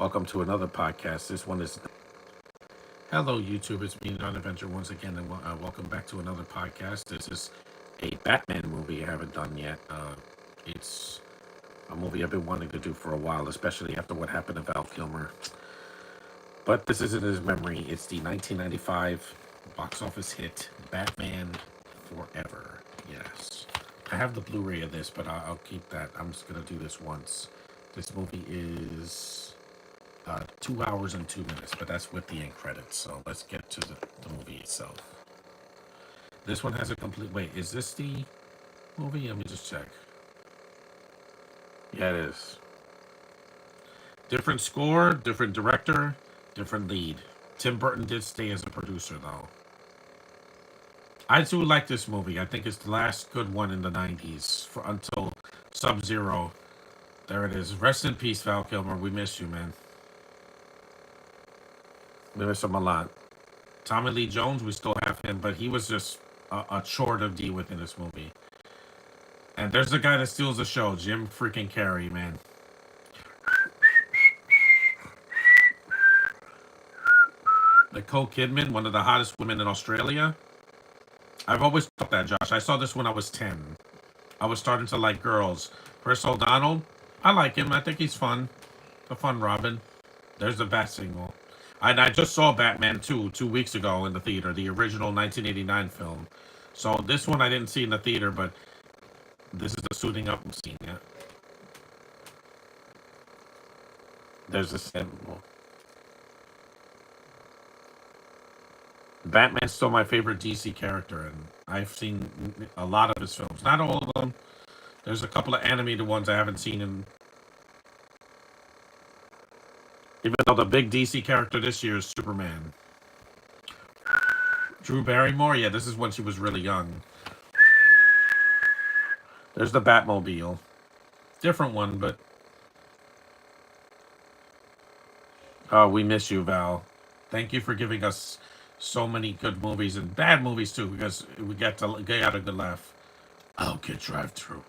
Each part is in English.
Welcome to another podcast. This one is Hello YouTube. It's me, Non Adventure, once again, and welcome back to another podcast. This is a Batman movie I haven't done yet. It's a movie I've been wanting to do for a while, especially after what happened to Val Kilmer. But this isn't his memory. It's the 1995 box office hit Batman Forever. Yes, I have the Blu-ray of this, but I'll keep that. I'm just gonna do this once. This movie is 2 hours and 2 minutes, but that's with the end credits. So let's get to the movie itself. This one has a complete. Wait, is this the movie? Let me just check. Yeah, it is. Different score, different director, different lead. Tim Burton did stay as a producer, though. I do like this movie. I think it's the last good one in the 90s until Sub-Zero. There it is. Rest in peace, Val Kilmer. We miss you, man. We miss him a lot. Tommy Lee Jones, we still have him, but he was just a chore to deal with in this movie. And there's the guy that steals the show, Jim freaking Carrey, man. Nicole Kidman, one of the hottest women in Australia. I've always thought that, Josh. I saw this when I was 10. I was starting to like girls. Chris O'Donnell, I like him. I think he's fun. A fun Robin. There's the Bat Signal. And I just saw Batman 2 weeks ago in the theater, the original 1989 film. So this one I didn't see in the theater, but this is the suiting up scene, yeah. There's the symbol. Batman's still my favorite DC character, and I've seen a lot of his films. Not all of them. There's a couple of animated ones I haven't seen, and even though the big DC character this year is Superman. Drew Barrymore, yeah, this is when she was really young. There's the Batmobile. Different one, but oh, we miss you, Val. Thank you for giving us so many good movies and bad movies too, because we get to get out a good laugh. I'll get drive through.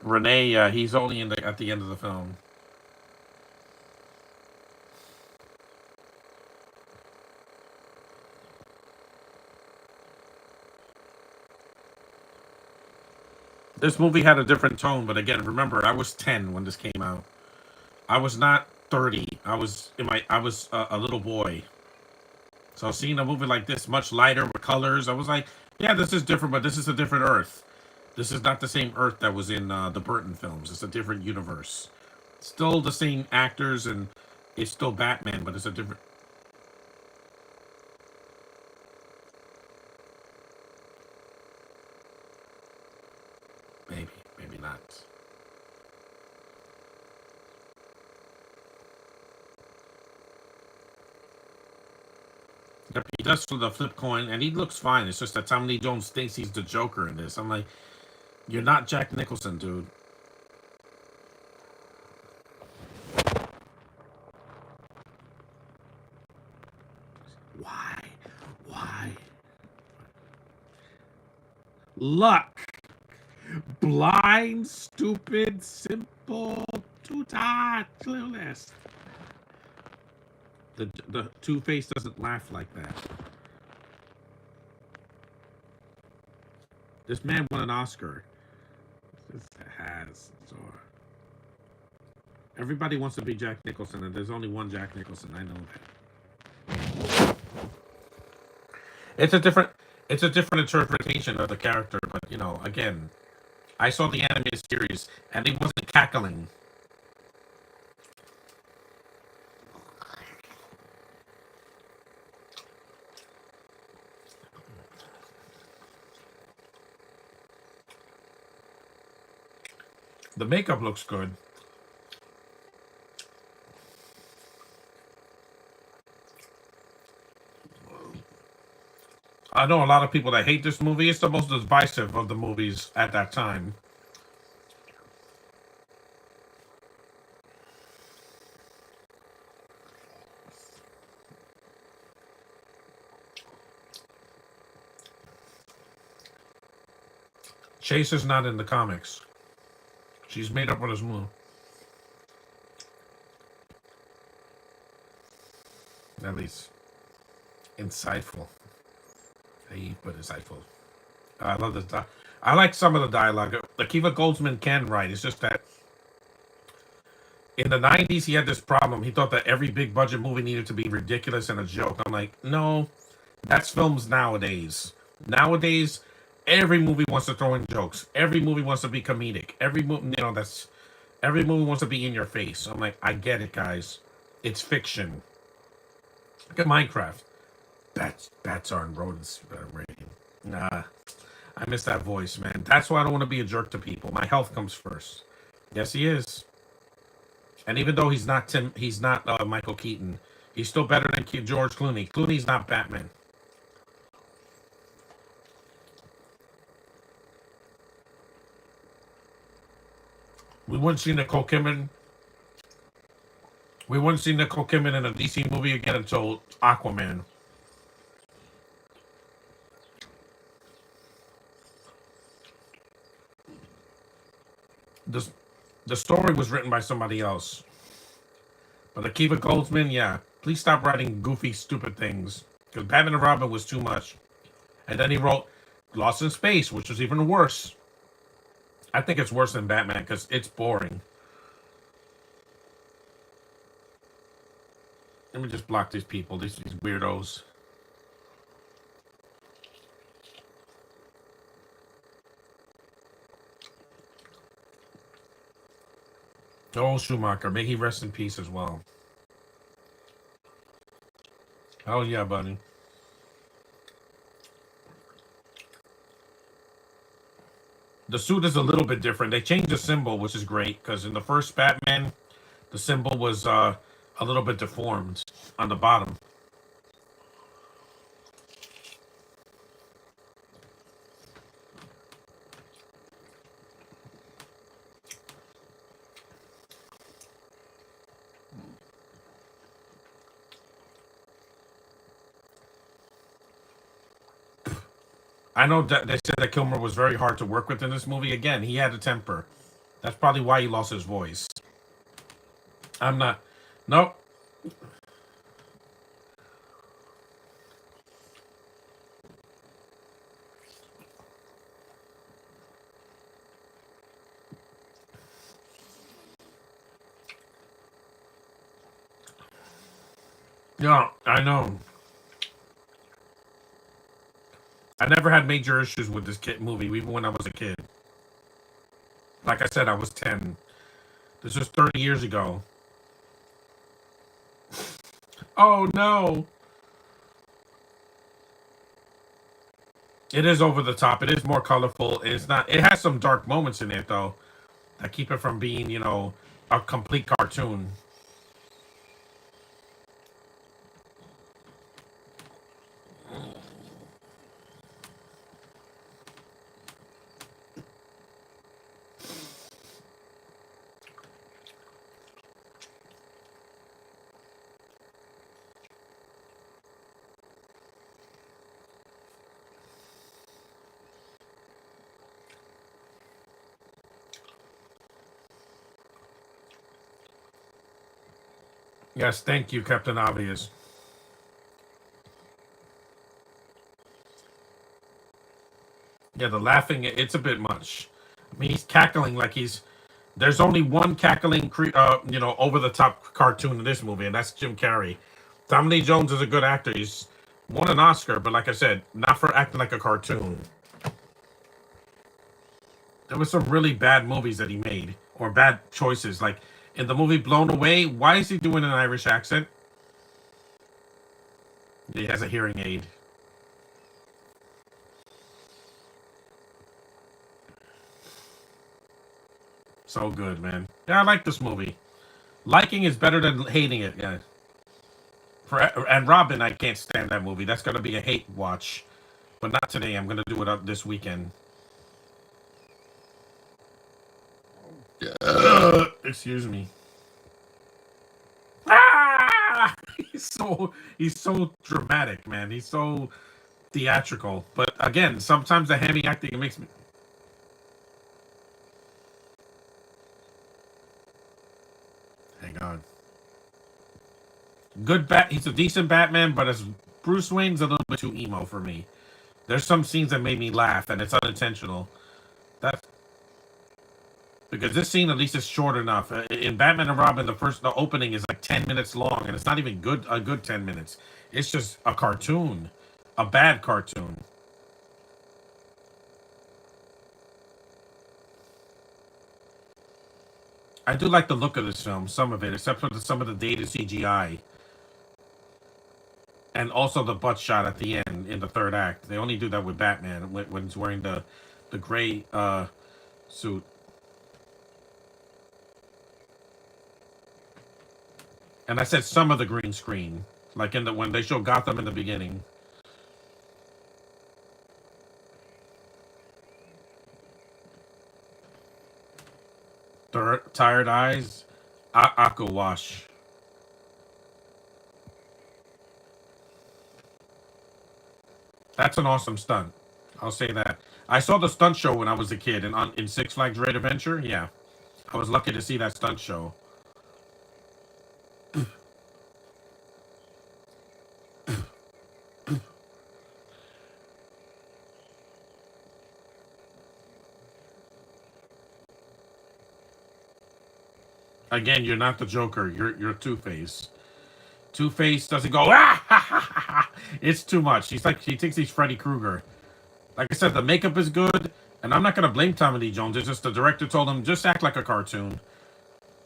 Renee, he's only at the end of the film. This movie had a different tone, but again, remember, I was 10 when this came out. I was not 30. I was a little boy. So seeing a movie like this, much lighter with colors, I was like, yeah, this is different, but this is a different Earth. This is not the same Earth that was in the Burton films. It's a different universe. Still the same actors, and it's still Batman, but it's a different. Maybe, maybe not. Yep, he does the flip coin, and he looks fine. It's just that Tommy Lee Jones thinks he's the Joker in this. I'm like, you're not Jack Nicholson, dude. Why? Why? Luck. Blind, stupid, simple, too-tired, clueless. The Two-Face doesn't laugh like that. This man won an Oscar. This has so. Everybody wants to be Jack Nicholson, and there's only one Jack Nicholson. I know that. It's a different, it's a different interpretation of the character, but again, I saw the animated series, and he wasn't cackling. The makeup looks good. I know a lot of people that hate this movie. It's the most divisive of the movies at that time. Chase is not in the comics. She's made up with his movie. At least insightful. Hey, but insightful. I love this. I like some of the dialogue. Akiva Goldsman can write. It's just that in the 90s, he had this problem. He thought that every big budget movie needed to be ridiculous and a joke. I'm like, no, that's films nowadays. Nowadays, every movie wants to throw in jokes. Every movie wants to be comedic. Every movie wants to be in your face. I'm like, I get it, guys. It's fiction. Look at Minecraft. Bats aren't rodents. Rating. Nah, I miss that voice, man. That's why I don't want to be a jerk to people. My health comes first. Yes, he is. And even though he's not Michael Keaton. He's still better than George Clooney. Clooney's not Batman. We wouldn't see Nicole Kidman. We wouldn't see Nicole Kidman in a DC movie again until Aquaman. The story was written by somebody else. But Akiva Goldsman, yeah. Please stop writing goofy, stupid things. Because Batman and Robin was too much. And then he wrote Lost in Space, which was even worse. I think it's worse than Batman because it's boring. Let me just block these people, these weirdos. Oh, Schumacher, may he rest in peace as well. Oh, yeah, buddy. The suit is a little bit different. They changed the symbol, which is great, because in the first Batman, the symbol was a little bit deformed on the bottom. I know that they said that Kilmer was very hard to work with in this movie. Again, he had a temper. That's probably why he lost his voice. I'm not. Nope. Yeah, I know. I never had major issues with this movie, even when I was a kid. Like I said, I was 10. This was 30 years ago. Oh, no. It is over the top. It is more colorful. It's not. It has some dark moments in it, though, that keep it from being, a complete cartoon. Yes, thank you, Captain Obvious. Yeah, the laughing, it's a bit much. I mean, he's cackling like he's. There's only one cackling, over the top cartoon in this movie, and that's Jim Carrey. Tommy Lee Jones is a good actor. He's won an Oscar, but like I said, not for acting like a cartoon. There were some really bad movies that he made, or bad choices. Like in the movie Blown Away, why is he doing an Irish accent? He has a hearing aid. So good, man. Yeah, I like this movie. Liking is better than hating it. Yeah. And Robin, I can't stand that movie. That's gonna be a hate watch, but not today. I'm gonna do it up this weekend. Excuse me. Ah! He's so dramatic, man. He's so theatrical. But again, sometimes the hammy acting it makes me. god. Good bat. He's a decent Batman, but as Bruce Wayne's a little bit too emo for me. There's some scenes that made me laugh, and it's unintentional. That's because this scene at least is short enough. In Batman and Robin, the opening is like 10 minutes long, and it's not even good. A good 10 minutes. It's just a cartoon, a bad cartoon. I do like the look of this film, some of it, except for some of the dated CGI, and also the butt shot at the end in the third act. They only do that with Batman when he's wearing the gray suit. And I said some of the green screen, like in the when they show Gotham in the beginning. Tired eyes, Aqua Wash. That's an awesome stunt. I'll say that. I saw the stunt show when I was a kid in Six Flags Great Adventure. Yeah, I was lucky to see that stunt show. Again, you're not the Joker. You're Two Face. Two Face doesn't go ah ha, ha, ha, ha. It's too much. He thinks he's Freddy Krueger. Like I said, the makeup is good, and I'm not gonna blame Tommy Lee Jones. It's just the director told him just act like a cartoon.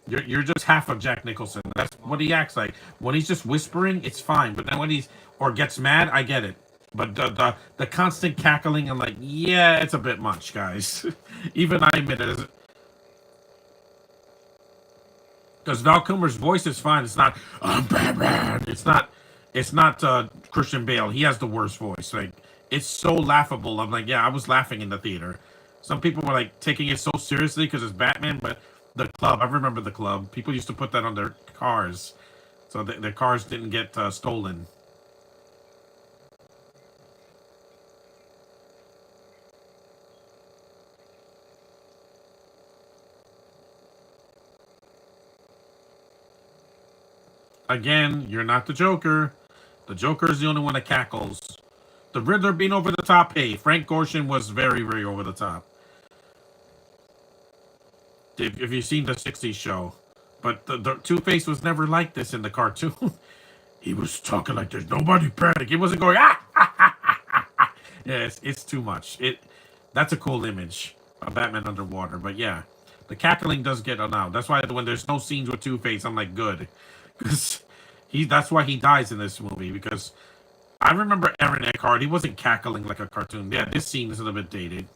You're just half of Jack Nicholson. That's what he acts like. When he's just whispering, it's fine. But then when he's or gets mad, I get it. But the constant cackling, I'm like, yeah, it's a bit much, guys. Even I admit it. Because Val Kilmer's voice is fine. It's not I'm Batman. It's not Christian Bale. He has the worst voice. Like it's so laughable. I'm like, yeah, I was laughing in the theater. Some people were like taking it so seriously because it's Batman, but the club. I remember the club. People used to put that on their cars, so their cars didn't get stolen. Again, you're not the Joker. The Joker is the only one that cackles. The Riddler being over the top. Hey, Frank Gorshin was very, very over the top. If you've seen the '60s show, but the Two Face was never like this in the cartoon. He was talking like there's nobody panic. He wasn't going ah. Yeah, it's too much. That's a cool image, a Batman underwater. But yeah, the cackling does get out. That's why when there's no scenes with Two Face, I'm like good, because that's why he dies in this movie. Because I remember Aaron Eckhart. He wasn't cackling like a cartoon. Yeah, this scene is a little bit dated.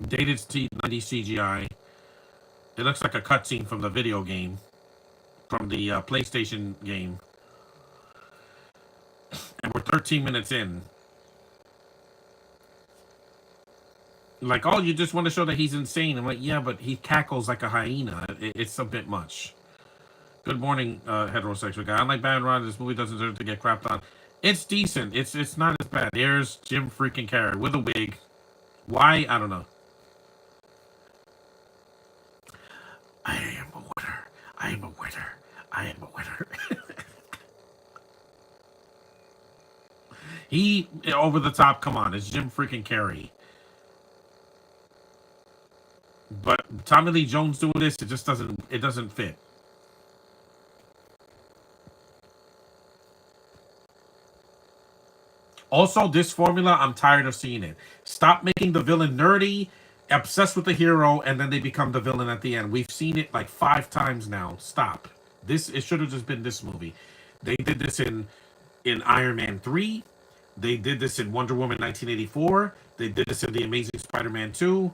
Dated 90s CGI. It looks like a cutscene from the video game, from the PlayStation game. And we're 13 minutes in. Like, oh, you just want to show that he's insane. I'm like, yeah, but he cackles like a hyena. It's a bit much. Good morning, heterosexual guy. Unlike Batman Ron, this movie doesn't deserve to get crapped on. It's decent. It's not as bad. There's Jim freaking Carrey with a wig. Why? I don't know. I am a winner. I am a winner. I am a winner. He over the top. Come on, it's Jim freaking Carrey. But Tommy Lee Jones doing this, it just doesn't. It doesn't fit. Also, this formula, I'm tired of seeing it. Stop making the villain nerdy, obsessed with the hero, and then they become the villain at the end. We've seen it like 5 times now. Stop. It should have just been this movie. They did this in Iron Man 3. They did this in Wonder Woman 1984. They did this in The Amazing Spider-Man 2.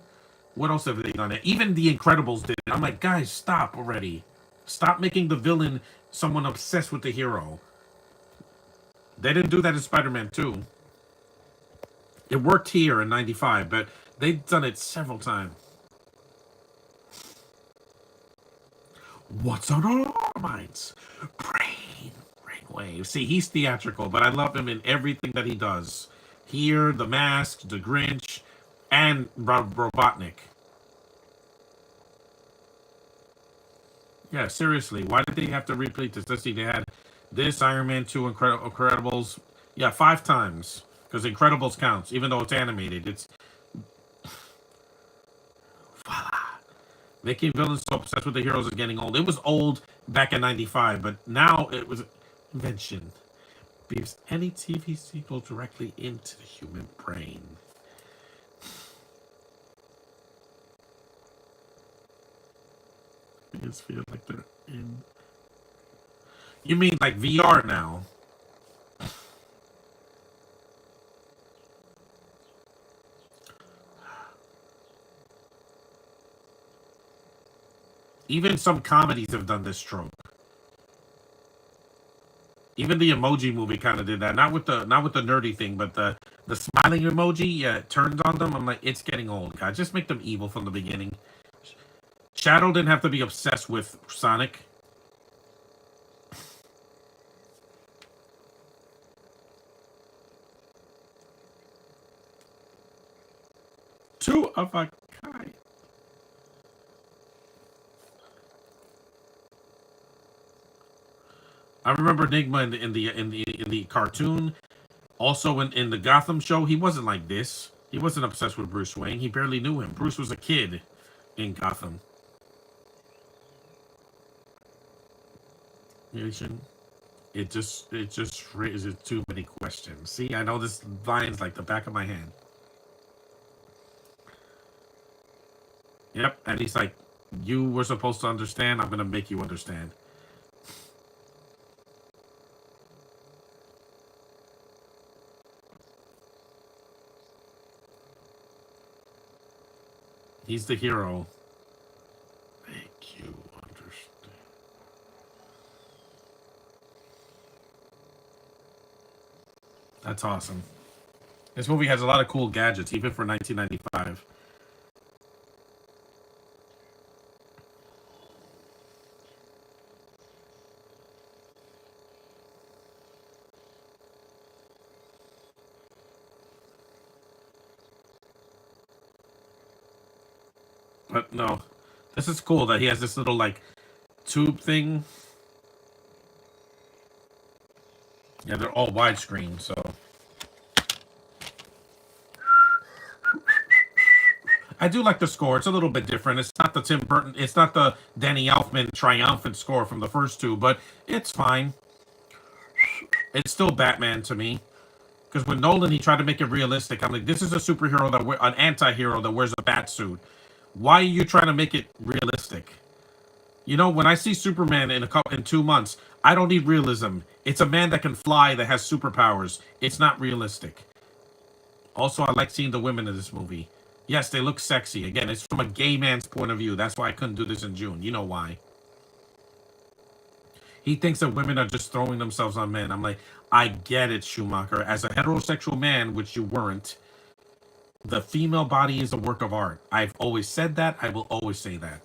What else have they done? Even The Incredibles did it. I'm like, guys, stop already. Stop making the villain someone obsessed with the hero. They didn't do that in Spider-Man 2. It worked here in 95, but they've done it several times. What's on our minds? Brainwave. See, he's theatrical, but I love him in everything that he does. Here, The Mask, The Grinch, and Robotnik. Yeah, seriously, why did they have to repeat this? Let's see, they had this Iron Man 2 Incredibles. Yeah, 5 times. Because Incredibles counts, even though it's animated. It's making villains so obsessed with the heroes is getting old. It was old back in 95, but now it was invention. Beams any TV sequel directly into the human brain. I just feel like they're in. You mean like VR now? Even some comedies have done this trope. Even the Emoji Movie kind of did that. Not with the nerdy thing, but the smiling emoji. Yeah, it turned on them. I'm like, it's getting old, guys. Just make them evil from the beginning. Shadow didn't have to be obsessed with Sonic. Two of a kind. I remember Enigma in the cartoon. Also in the Gotham show, he wasn't like this. He wasn't obsessed with Bruce Wayne. He barely knew him. Bruce was a kid in Gotham. It just raises too many questions. See, I know this line's like the back of my hand. Yep, and he's like, "You were supposed to understand. I'm gonna make you understand." He's the hero. Make you understand. That's awesome. This movie has a lot of cool gadgets, even for 1995. But no, this is cool that he has this little like tube thing. Yeah, they're all widescreen, so I do like the score. It's a little bit different. It's not the Tim Burton. It's not the Danny Elfman triumphant score from the first two, but it's fine. It's still Batman to me. Because with Nolan, he tried to make it realistic. I'm like, this is a superhero an anti-hero that wears a bat suit. Why are you trying to make it realistic? You know, when I see Superman in 2 months, I don't need realism. It's a man that can fly that has superpowers. It's not realistic. Also, I like seeing the women in this movie. Yes, they look sexy. Again, it's from a gay man's point of view. That's why I couldn't do this in June. You know why? He thinks that women are just throwing themselves on men. I'm like, I get it, Schumacher. As a heterosexual man, which you weren't, the female body is a work of art. I've always said that. I will always say that.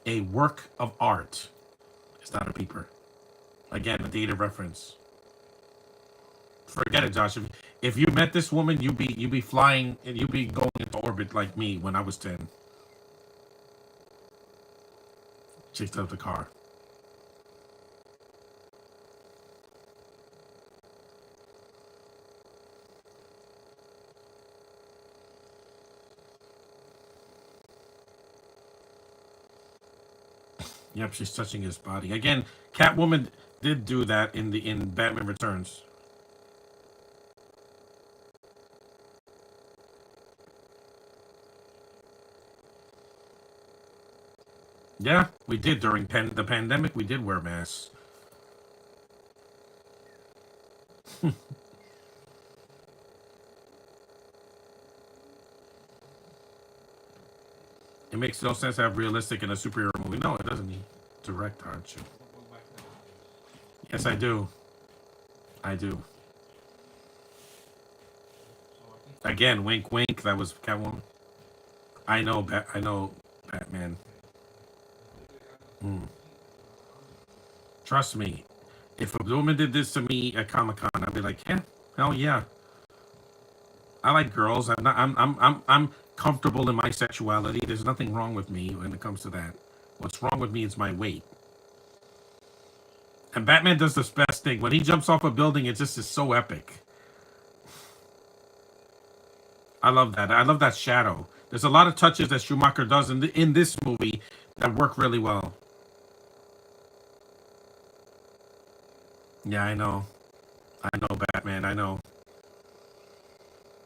A work of art. It's not a peeper. Again, a dated reference. Forget it, Josh. If you met this woman, you'd be flying and you'd be going into orbit like me when I was 10. Chased out the car. Yep, she's touching his body. Again, Catwoman did do that in Batman Returns. Yeah, we did during the pandemic. We did wear masks. It makes no sense to have realistic in a superhero movie. No, it doesn't need direct hardship. Yes, I do. I do. Again, wink, wink. That was Catwoman. I know. I know. Batman. Mm. Trust me. If a woman did this to me at Comic Con, I'd be like, yeah, hell yeah. I like girls. I'm not. I'm comfortable in my sexuality. There's nothing wrong with me when it comes to that. What's wrong with me is my weight. And Batman does this best thing. When he jumps off a building, it just is so epic. I love that. I love that shadow. There's a lot of touches that Schumacher does in this movie that work really well. Yeah, I know. I know, Batman. I know.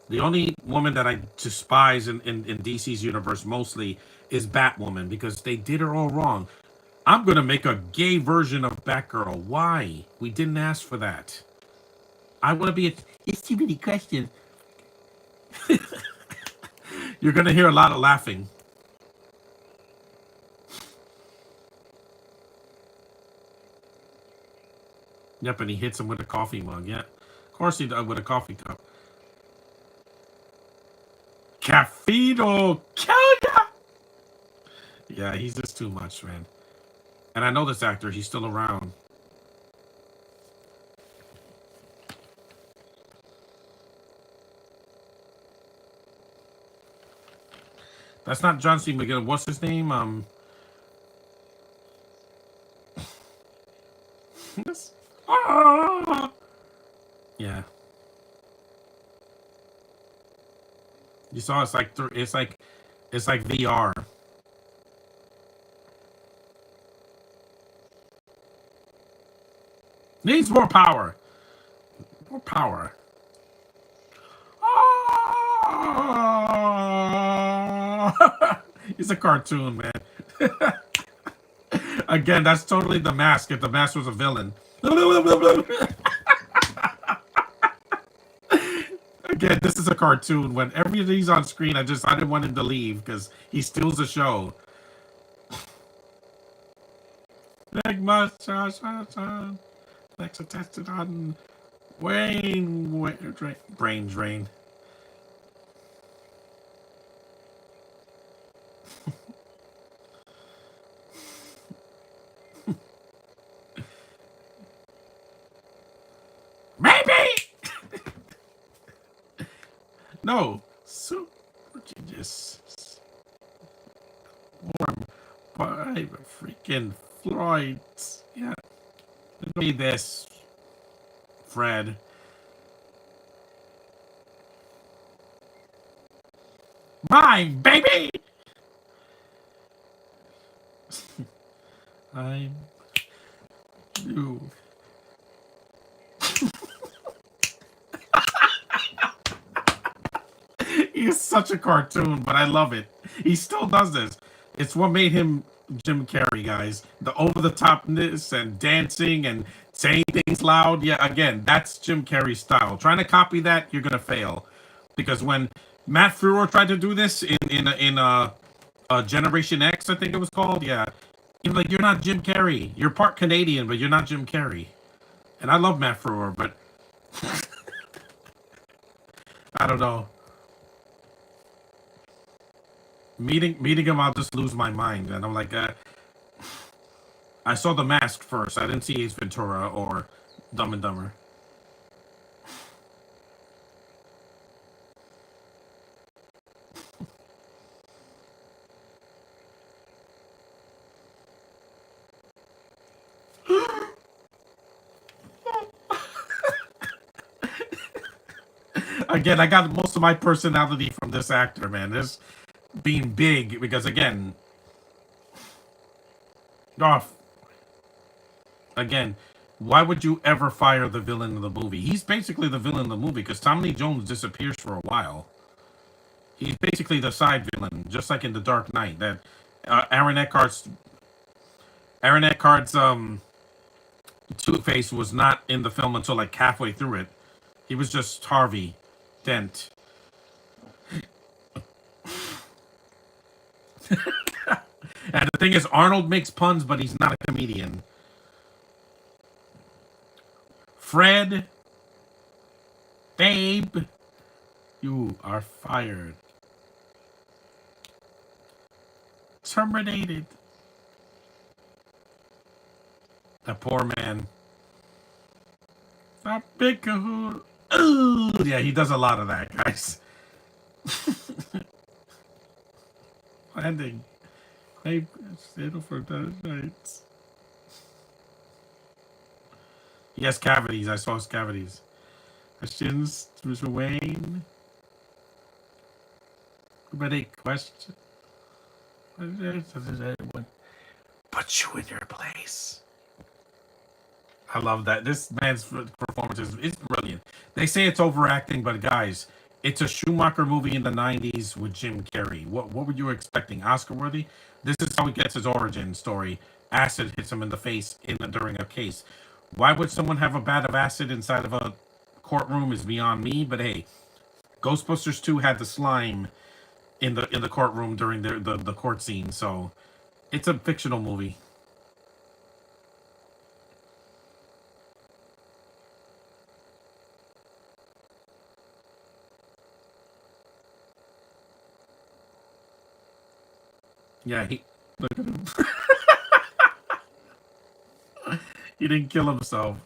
The only woman that I despise in DC's universe mostly is Batwoman because they did her all wrong. I'm going to make a gay version of Batgirl. Why? We didn't ask for that. I want to be a. It's too many questions. You're going to hear a lot of laughing. Yep, and he hits him with a coffee mug. Yeah. Of course he does with a coffee cup. Caffeino Killer! Yeah, he's just too much, man. And I know this actor. He's still around. That's not John C. McGinley. What's his name? Ah! Yeah. You saw it's like VR. Needs more power. More power. Ah! He's a cartoon, man. Again, that's totally the mask. If the mask was a villain. Again, this is a cartoon. Whenever he's on screen, I didn't want him to leave because he steals the show. Big mustache, next attested on brain drain. Maybe no super genius. Warm by freaking Floyd. Yeah, read this, Fred. Mine, baby. I'm you. He is such a cartoon, but I love it. He still does this. It's what made him Jim Carrey, guys. The over the topness and dancing and saying things loud. Yeah, again, that's Jim Carrey's style. Trying to copy that, you're gonna fail, because when Matt Frewer tried to do this in Generation X, I think it was called. Yeah, he was like, "You're not Jim Carrey. You're part Canadian, but you're not Jim Carrey." And I love Matt Frewer, but I don't know. Meeting him, I'll just lose my mind, and I'm like, I saw The Mask first. I didn't see Ace Ventura or Dumb and Dumber. Again, I got most of my personality from this actor, man. This being big, because again, oh, again, why would you ever fire the villain of the movie? He's basically the villain of the movie because Tommy Lee Jones disappears for a while. He's basically the side villain, just like in The Dark Knight. That Aaron Eckhart's Two-Face was not in the film until like halfway through it. He was just Harvey Dent. And the thing is, Arnold makes puns, but he's not a comedian. Fred, babe, you are fired. Terminated. The poor man. A big cahoot. Ooh, yeah, he does a lot of that, guys. Landing. Hey, settle for those nights. He has cavities. I saw his cavities. Questions, Mr. Wayne? Anybody question? Put you in your place. I love that. This man's performance is brilliant. They say it's overacting, but guys, it's a Schumacher movie in the '90s with Jim Carrey. What were you expecting? Oscar worthy? This is how he gets his origin story. Acid hits him in the face during a case. Why would someone have a vat of acid inside of a courtroom is beyond me. But hey, Ghostbusters 2 had the slime in the courtroom during the court scene, so it's a fictional movie. Yeah, he look at him. He didn't kill himself.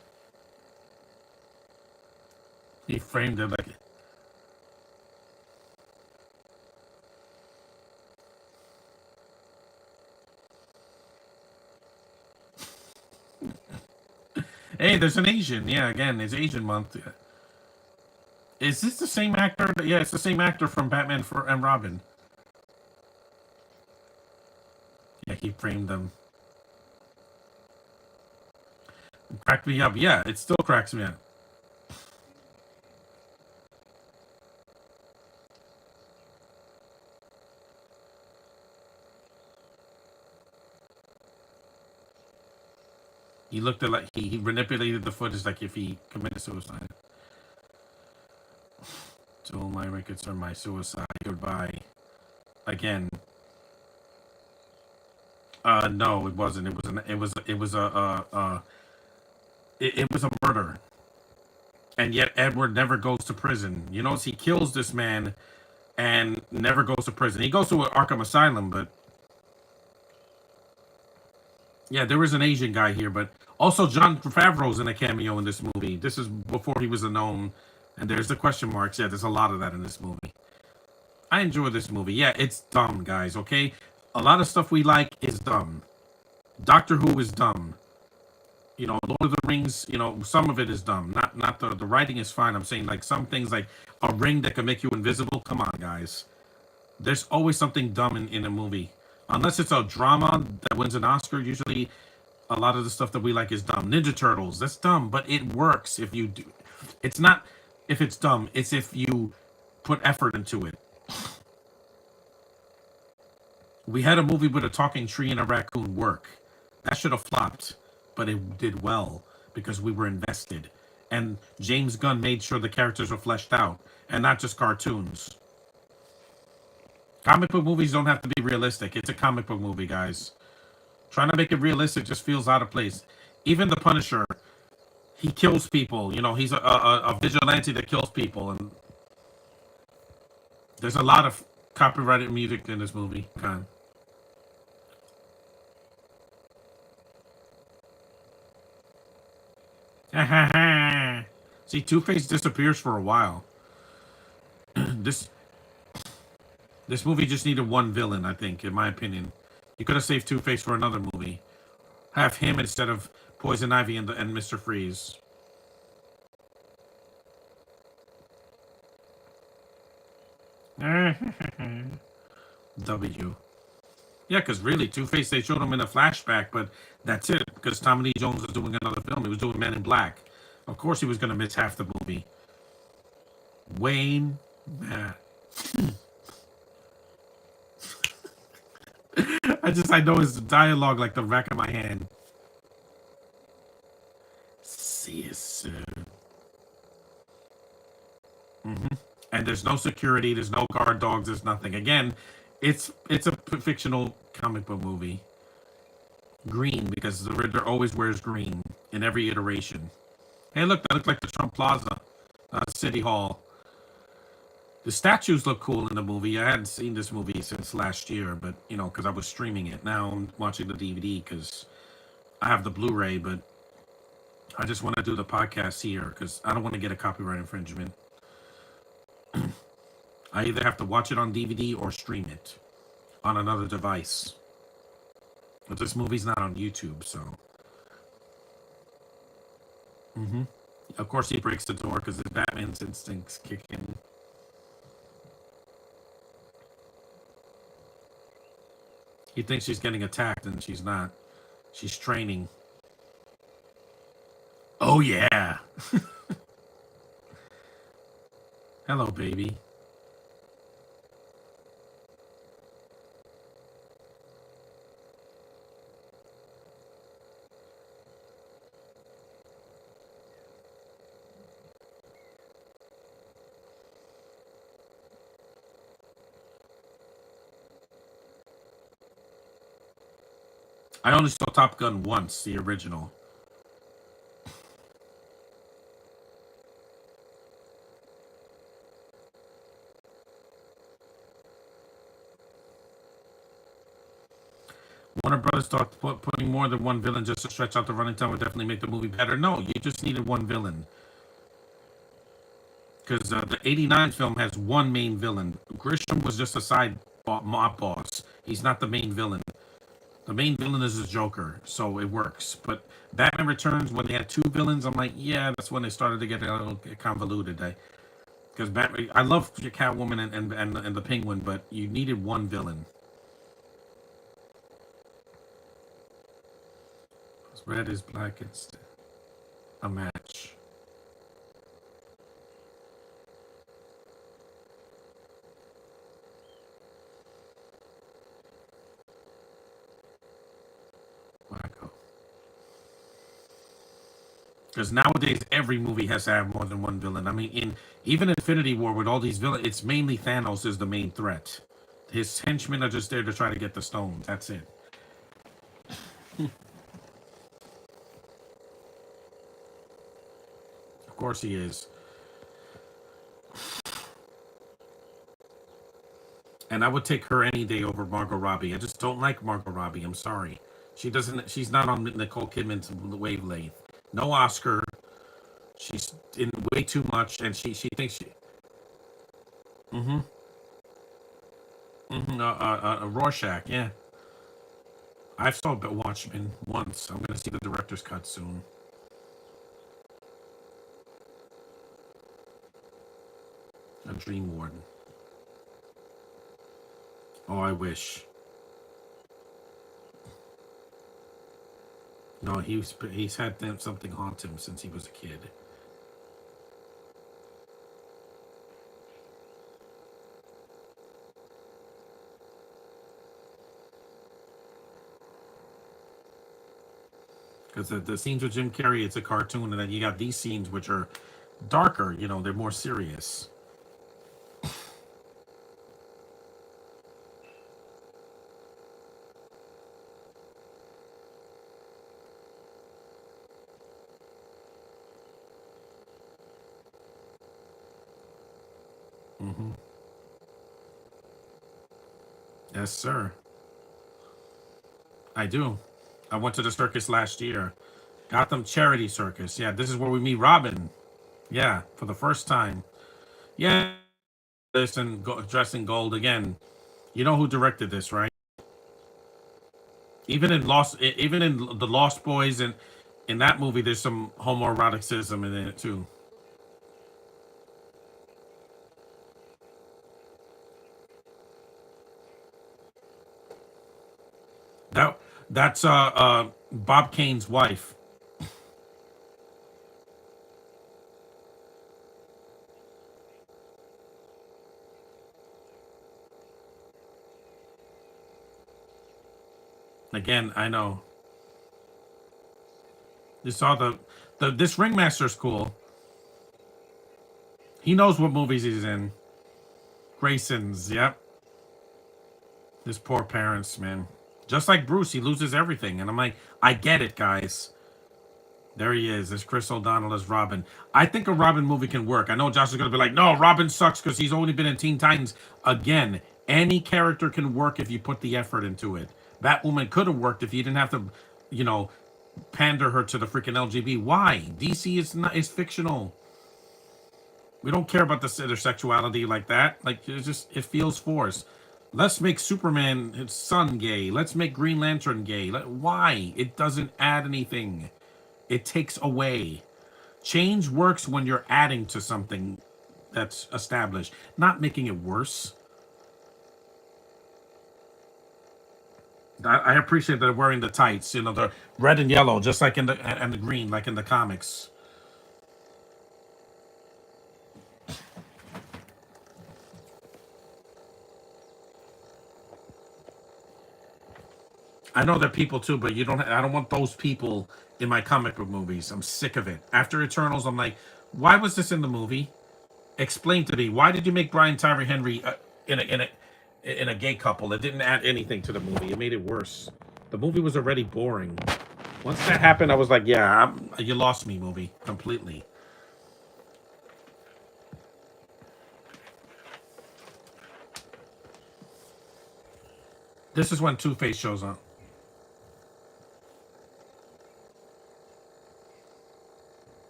He framed it like. Hey, there's an Asian. Yeah, again, it's Asian month. Is this the same actor? Yeah, it's the same actor from Batman and Robin. Yeah, he framed them. It cracked me up. Yeah, it still cracks me up. He looked at like he manipulated the footage like if he committed suicide. So my records are my suicide. Goodbye. Again. No, it wasn't. It was an. It was it was a murder, and yet Edward never goes to prison. You notice he kills this man and never goes to prison. He goes to Arkham Asylum, but yeah, there was an Asian guy here, but also John Favreau's in a cameo in this movie. This is before he was a known, and there's the question marks. Yeah, there's a lot of that in this movie. I enjoy this movie. Yeah, it's dumb, guys. Okay, a lot of stuff we like is dumb. Doctor Who is dumb. Lord of the Rings, some of it is dumb. Not the writing is fine. I'm saying like some things like a ring that can make you invisible. Come on, guys. There's always something dumb in a movie. Unless it's a drama that wins an Oscar, usually a lot of the stuff that we like is dumb. Ninja Turtles, that's dumb, but it works if you do. It's not if it's dumb, it's if you put effort into it. We had a movie with a talking tree and a raccoon work. That should have flopped, but it did well because we were invested. And James Gunn made sure the characters were fleshed out and not just cartoons. Comic book movies don't have to be realistic. It's a comic book movie, guys. Trying to make it realistic just feels out of place. Even the Punisher, he kills people. He's a vigilante that kills people. And there's a lot of copyrighted music in this movie. Okay. See, Two-Face disappears for a while. this this movie just needed one villain, I think, in my opinion. You could have saved Two-Face for another movie. Have him instead of Poison Ivy and Mr. Freeze. W. Yeah, because really, Two-Face, they showed him in a flashback, but that's it. Because Tommy Lee Jones was doing another film. He was doing Men in Black. Of course he was going to miss half the movie. Wayne. I know his dialogue like the back of my hand. See you soon. And there's no security, there's no guard dogs, there's nothing. Again, it's a fictional comic book movie. Green, because the Riddler always wears green in every iteration. Hey, look, that looks like the Trump Plaza, City Hall. The statues look cool in the movie. I hadn't seen this movie since last year, but because I was streaming it. Now I'm watching the DVD because I have the Blu-ray, but I just want to do the podcast here because I don't want to get a copyright infringement. I either have to watch it on DVD or stream it on another device. But this movie's not on YouTube, so. Of course, he breaks the door because the Batman's instincts kick in. He thinks she's getting attacked, and she's not. She's training. Oh, yeah. Hello, baby. I only saw Top Gun once, the original. Warner Brothers thought putting more than one villain just to stretch out the running time would definitely make the movie better. No, you just needed one villain. Because the '89 film has one main villain. Grisham was just a side mob boss. He's not the main villain. The main villain is the Joker, so it works. But Batman Returns, when they had two villains, I'm like, yeah, that's when they started to get a little convoluted. Because Batman, I love Catwoman and the Penguin, but you needed one villain. Red is black. It's a match. Wacko. Because nowadays every movie has to have more than one villain. I mean, in even Infinity War with all these villains, it's mainly Thanos is the main threat. His henchmen are just there to try to get the stones. That's it. Of course he is. And I would take her any day over Margot Robbie. I just don't like Margot Robbie. I'm sorry. She doesn't. She's not on Nicole Kidman's wavelength. No Oscar. She's in way too much, and she thinks she. Mm-hmm. Mm-hmm. Rorschach. Yeah. I saw Watchmen once. I'm gonna see the director's cut soon. A Dream Warden. Oh, I wish. No, he's had something haunt him since he was a kid. Because the scenes with Jim Carrey, it's a cartoon, and then you got these scenes which are darker. You know, they're more serious. Mm-hmm. Yes, sir. I do. I went to the circus last year. Gotham Charity Circus. Yeah, this is where we meet Robin. Yeah, for the first time. Yeah, this and dressed in gold again. You know who directed this, right? Even in the Lost Boys, and in that movie, there's some homoeroticism in it too. That that's Bob Kane's wife. Again, I know. You saw the this ringmaster's cool. He knows what movies he's in. Grayson's, yep. His poor parents, man. Just like Bruce, he loses everything, and I'm like, I get it, guys. There he is. There's Chris O'Donnell as Robin. I think a Robin movie can work. I know Josh is gonna be like, no, Robin sucks because he's only been in Teen Titans. Again, any character can work if you put the effort into it. Batwoman could have worked if you didn't have to, you know, pander her to the freaking LGB. Why? DC is fictional. We don't care about their sexuality like that. Like it feels forced. Let's make Superman his son gay. Let's make Green Lantern gay. Why? It doesn't add anything. It takes away. Change works when you're adding to something that's established, not making it worse. I appreciate that they're wearing the tights, the red and yellow, just like in the green, like in the comics. I know they're people too, but you don't. I don't want those people in my comic book movies. I'm sick of it. After Eternals, I'm like, why was this in the movie? Explain to me, why did you make Brian Tyree Henry in a in a in a gay couple? It didn't add anything to the movie. It made it worse. The movie was already boring. Once that happened, I was like, yeah, you lost me, movie, completely. This is when Two Face shows up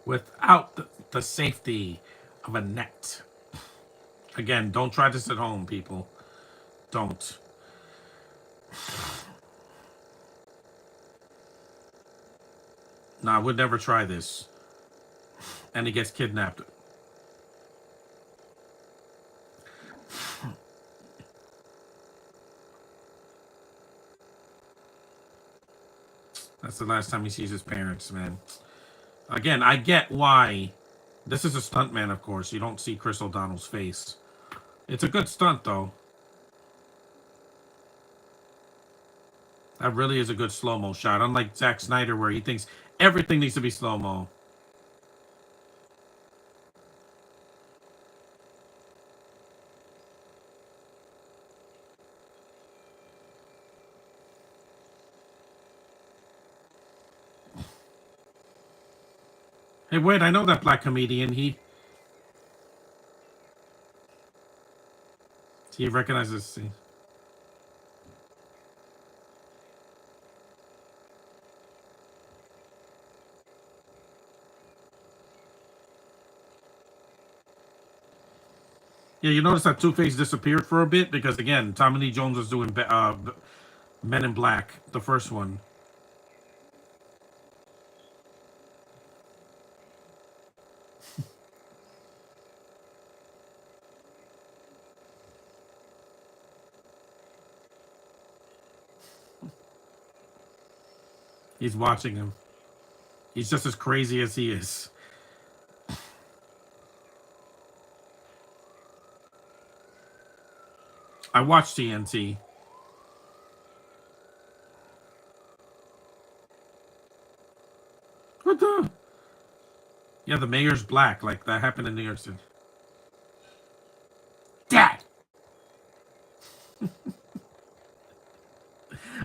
without the safety of a net. Again, don't try this at home, people. Don't. No, I would never try this. And he gets kidnapped. That's the last time he sees his parents, man. Again, I get why. This is a stuntman, of course. You don't see Chris O'Donnell's face. It's a good stunt, though. That really is a good slow-mo shot. Unlike Zack Snyder, where he thinks everything needs to be slow-mo. Hey, wait, I know that black comedian. He recognizes. Yeah, you notice that Two Face disappeared for a bit because again, Tommy Lee Jones was doing Men in Black, the first one. He's watching him. He's just as crazy as he is. I watched TNT. What the? Yeah, the mayor's black. Like that happened in New York City. Dad.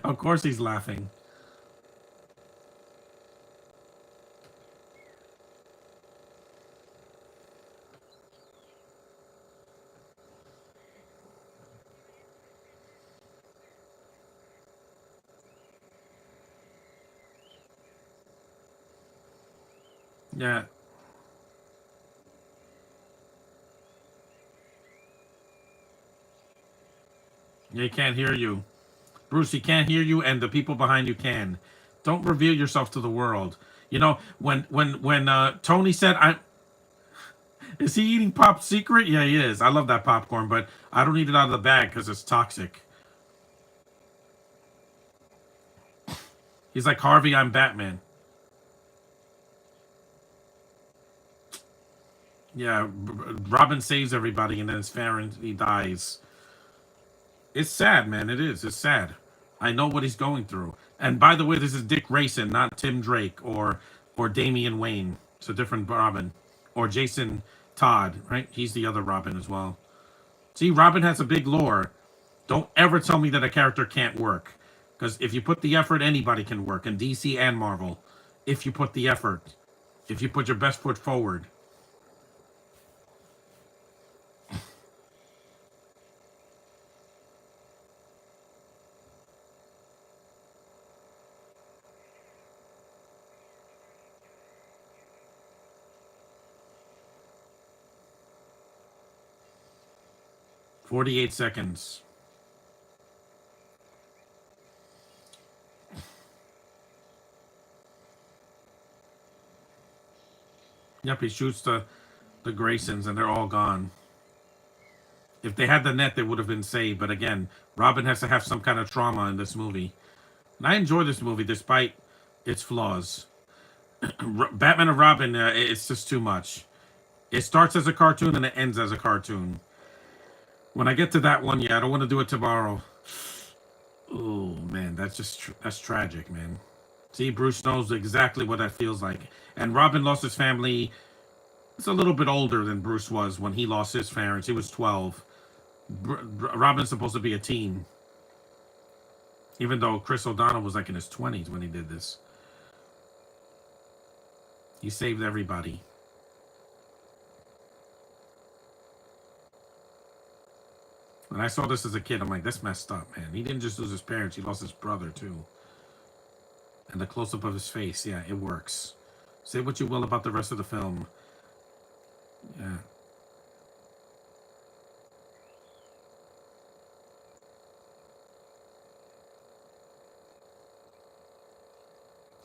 Of course he's laughing. Yeah. Yeah, he can't hear you. Bruce, he can't hear you, and the people behind you can. Don't reveal yourself to the world. When Tony said, "I," is he eating Pop Secret? Yeah, he is. I love that popcorn, but I don't eat it out of the bag because it's toxic. He's like Harvey, I'm Batman. Yeah, Robin saves everybody, and then it's fair, and he dies. It's sad, man. It is. It's sad. I know what he's going through. And by the way, this is Dick Grayson, not Tim Drake or Damian Wayne. It's a different Robin. Or Jason Todd, right? He's the other Robin as well. See, Robin has a big lore. Don't ever tell me that a character can't work. Because if you put the effort, anybody can work. In DC and Marvel. If you put the effort. If you put your best foot forward. 48 seconds. Yep, he shoots the Graysons and they're all gone. If they had the net, they would have been saved. But again, Robin has to have some kind of trauma in this movie. And I enjoy this movie despite its flaws. Batman and Robin, it's just too much. It starts as a cartoon and it ends as a cartoon. When I get to that one, yeah, I don't want to do it tomorrow. Oh man, that's tragic, man. See, Bruce knows exactly what that feels like. And Robin lost his family. It's a little bit older than Bruce was when he lost his parents. He was 12. Robin's supposed to be a teen, even though Chris O'Donnell was like in his 20s when he did this. He saved everybody. When I saw this as a kid, I'm like, that's messed up, man. He didn't just lose his parents, he lost his brother, too. And the close up of his face, yeah, it works. Say what you will about the rest of the film. Yeah.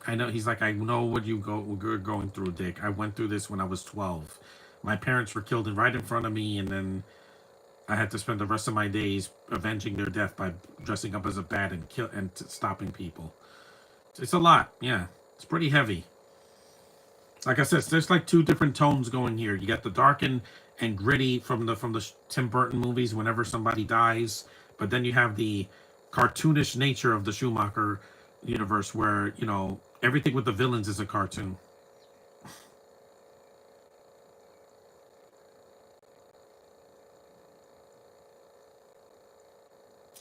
I know he's like, I know what you're going through, Dick. I went through this when I was 12. My parents were killed right in front of me, and then I had to spend the rest of my days avenging their death by dressing up as a bat and stopping people. It's a lot, yeah. It's pretty heavy. Like I said, there's like two different tones going here. You got the dark and gritty from the Tim Burton movies. Whenever somebody dies, but then you have the cartoonish nature of the Schumacher universe, where everything with the villains is a cartoon.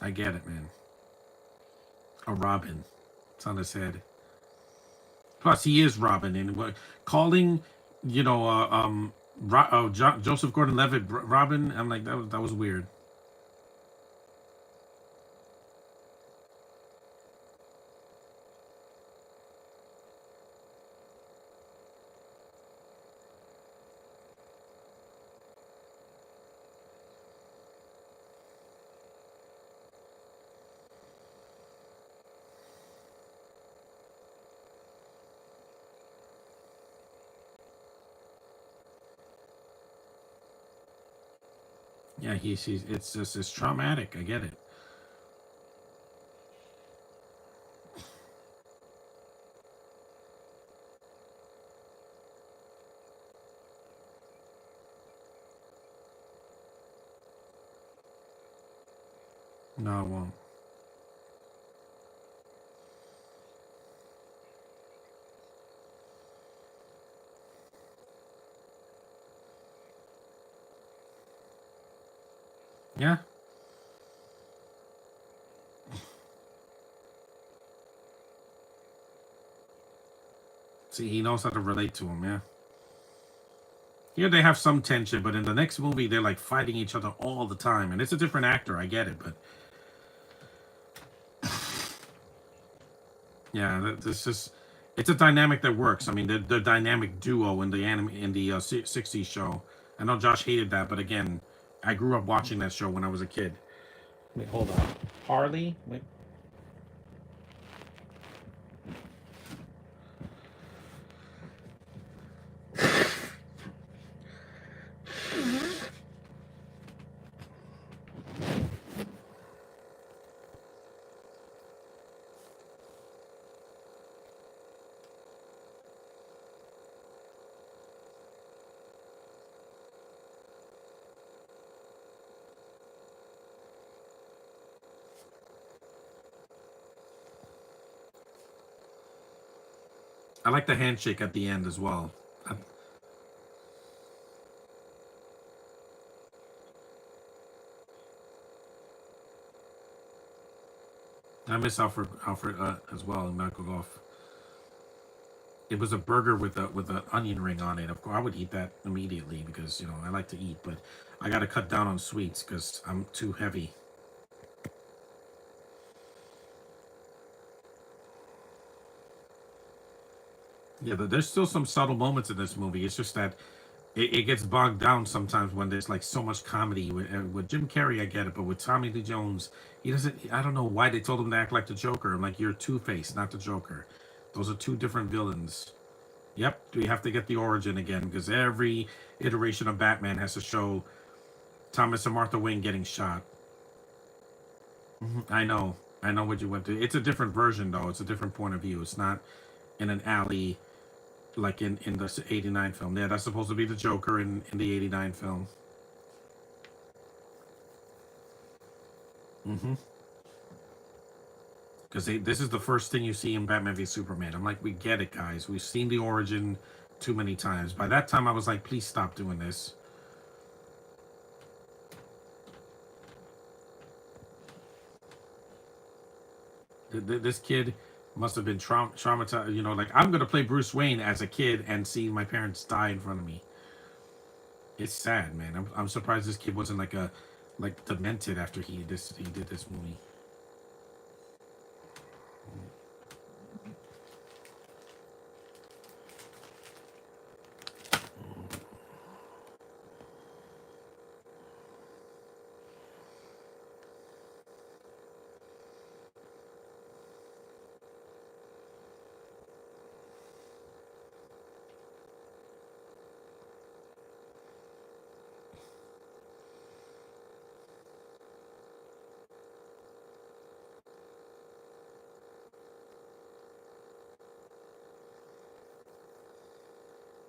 I get it, man. A Robin, it's on his head. Plus, he is Robin, and calling, Joseph Gordon-Levitt Robin. I'm like, that was weird. Yeah, he's it's traumatic. I get it. No, it won't. Yeah. See, he knows how to relate to him. Yeah. Here they have some tension, but in the next movie they're like fighting each other all the time, and it's a different actor. I get it, but yeah, this just it's a dynamic that works. I mean, the dynamic duo in the anime in the '60s show. I know Josh hated that, but again, I grew up watching that show when I was a kid. Wait, hold on. Harley? Wait. I like the handshake at the end as well. I miss Alfred as well in Michael Goff. It was a burger with an onion ring on it. Of course, I would eat that immediately because I like to eat, but I got to cut down on sweets because I'm too heavy. Yeah, there's still some subtle moments in this movie. It's just that it gets bogged down sometimes when there's like so much comedy. With Jim Carrey, I get it, but with Tommy Lee Jones, he doesn't. I don't know why they told him to act like the Joker. I'm like, you're Two Face, not the Joker. Those are two different villains. Yep, we have to get the origin again because every iteration of Batman has to show Thomas and Martha Wayne getting shot. I know. I know what you went through. It's a different version, though. It's a different point of view. It's not in an alley like in the '89 film. Yeah, that's supposed to be the Joker in the '89 film. Mm-hmm. Because this is the first thing you see in Batman v Superman. I'm like, we get it, guys. We've seen the origin too many times. By that time, I was like, please stop doing this. This kid must have been traumatized. You know, like I'm gonna play Bruce Wayne as a kid and see my parents die in front of me. It's sad, man. I'm surprised this kid wasn't like demented after he did this movie.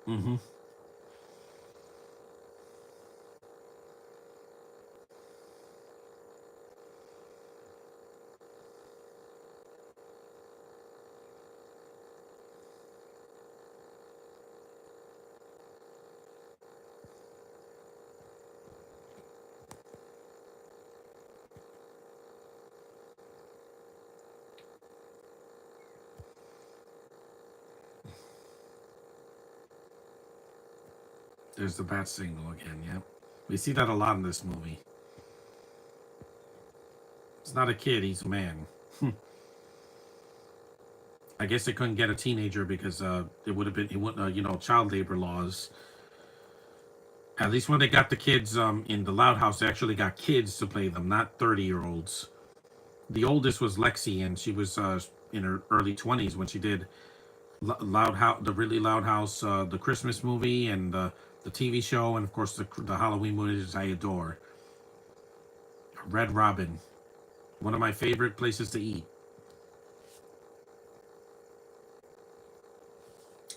Mm-hmm. There's the bat signal again. Yep. We see that a lot in this movie. It's not a kid. He's a man. I guess they couldn't get a teenager because it would have been it would child labor laws. At least when they got the kids in the Loud House, they actually got kids to play them, not 30-year-olds. The oldest was Lexi, and she was in her early 20s when she did Loud House, the really Loud House, the Christmas movie, and the TV show, and of course the Halloween movies I adore. Red Robin, one of my favorite places to eat.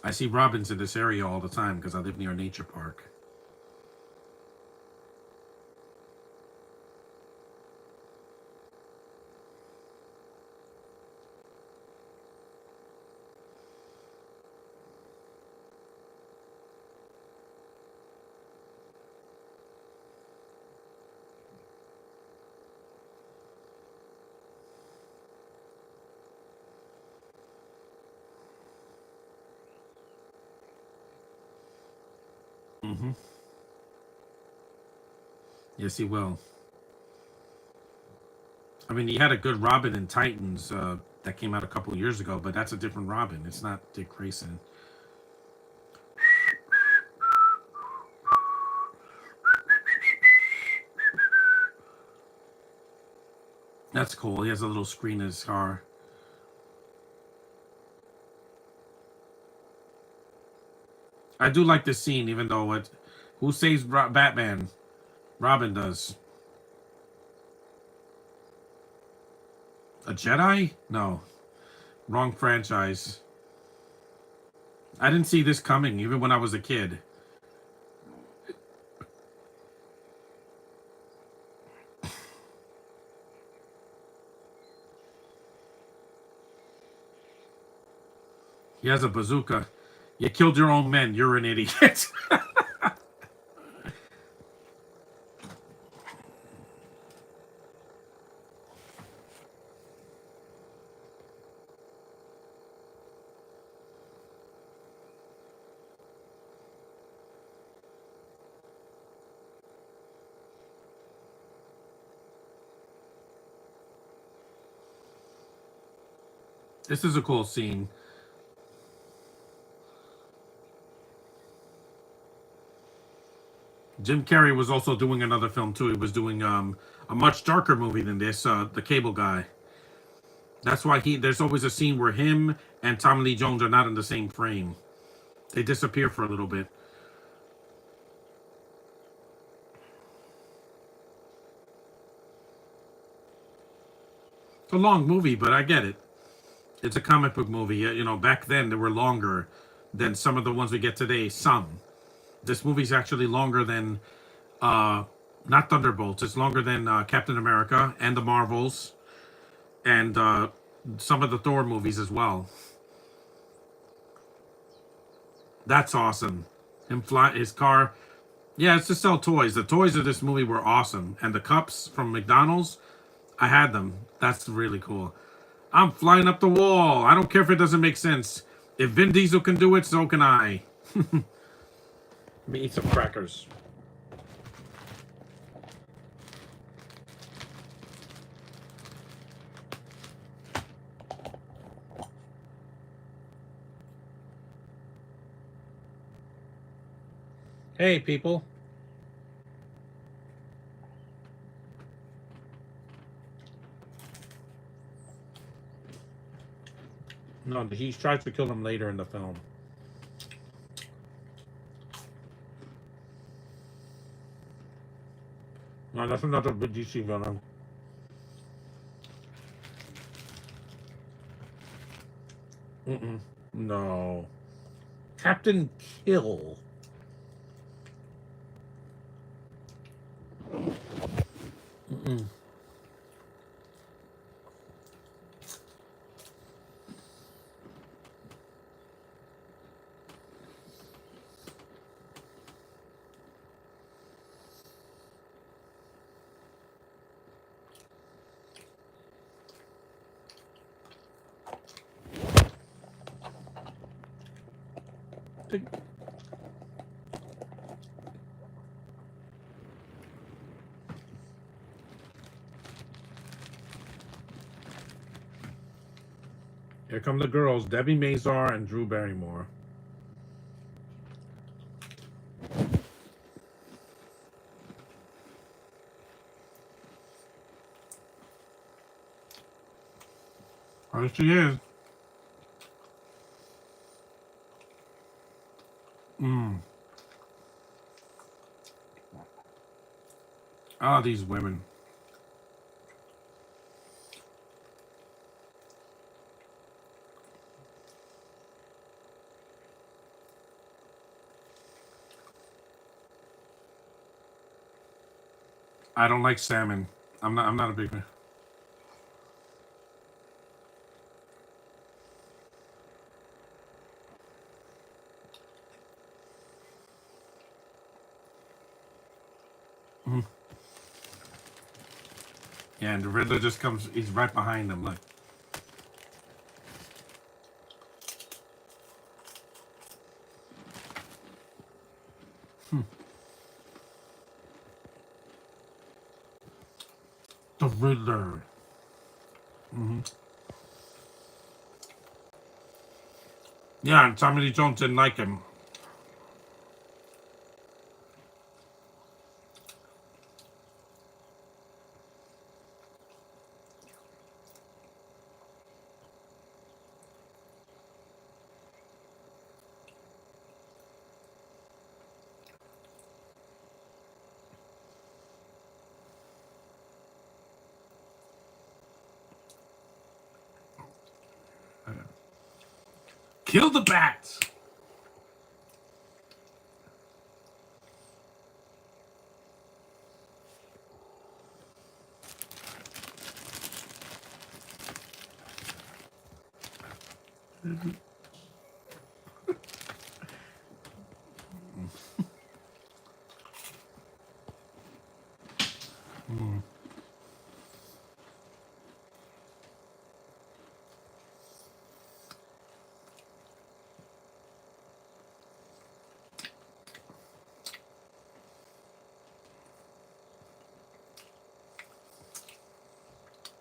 I see robins in this area all the time because I live near a nature park. Mm-hmm. Yes, he will. I mean, he had a good Robin in Titans that came out a couple of years ago, but that's a different Robin. It's not Dick Grayson. That's cool. He has a little screen in his car. I do like this scene, even though it. Who saves Batman? Robin does. A Jedi? No. Wrong franchise. I didn't see this coming, even when I was a kid. He has a bazooka. You killed your own men. You're an idiot. This is a cool scene. Jim Carrey was also doing another film too. He was doing a much darker movie than this, The Cable Guy. That's why there's always a scene where him and Tommy Lee Jones are not in the same frame. They disappear for a little bit. It's a long movie, but I get it. It's a comic book movie. You know, back then they were longer than some of the ones we get today. Some. This movie's actually longer than not Thunderbolts. It's longer than Captain America and the Marvels and some of the Thor movies as well. That's awesome. Him fly his car. Yeah, it's to sell toys. The toys of this movie were awesome, and the cups from McDonald's, I had them. That's really cool. I'm flying up the wall. I don't care if it doesn't make sense. If Vin Diesel can do it, so can I. Let me eat some crackers. Hey, people. No, he tries to kill them later in the film. No, that's another DC villain. Mm-mm. No. Captain Kill. Mm-mm. Here come the girls, Debbie Mazar and Drew Barrymore. There she is. Mm. Ah, these women. I don't like salmon. I'm not a big fan. Mm. Yeah, and the Riddler just comes, he's right behind them, like. The Riddler. Hmm. Yeah, and Tommy Lee Jones didn't like him. Kill the bats. Mm.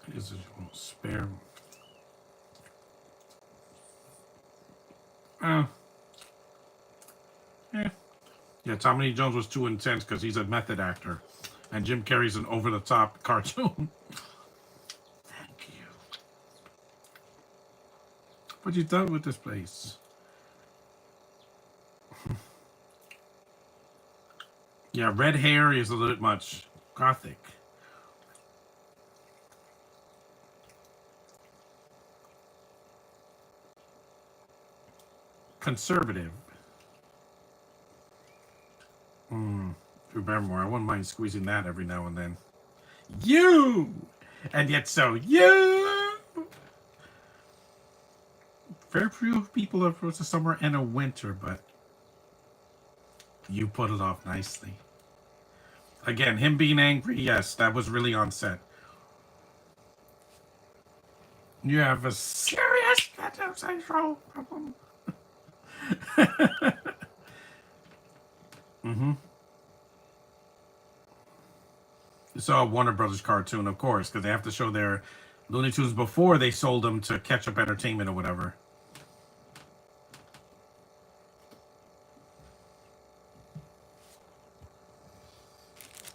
This is spare. Uh, yeah. Yeah, Tommy Lee Jones was too intense because he's a method actor. And Jim Carrey's an over-the-top cartoon. Thank you. What you done with this place? Yeah, red hair is a little bit much. Gothic. Conservative. Drew Barrymore. I wouldn't mind squeezing that every now and then. You! And yet so you! Very few people have a summer and a winter, but you put it off nicely. Again, him being angry, yes, that was really on set. You have a serious mental sexual problem. Mm-hmm. You saw a Warner Brothers cartoon, of course, because they have to show their Looney Tunes before they sold them to Ketchup Entertainment or whatever.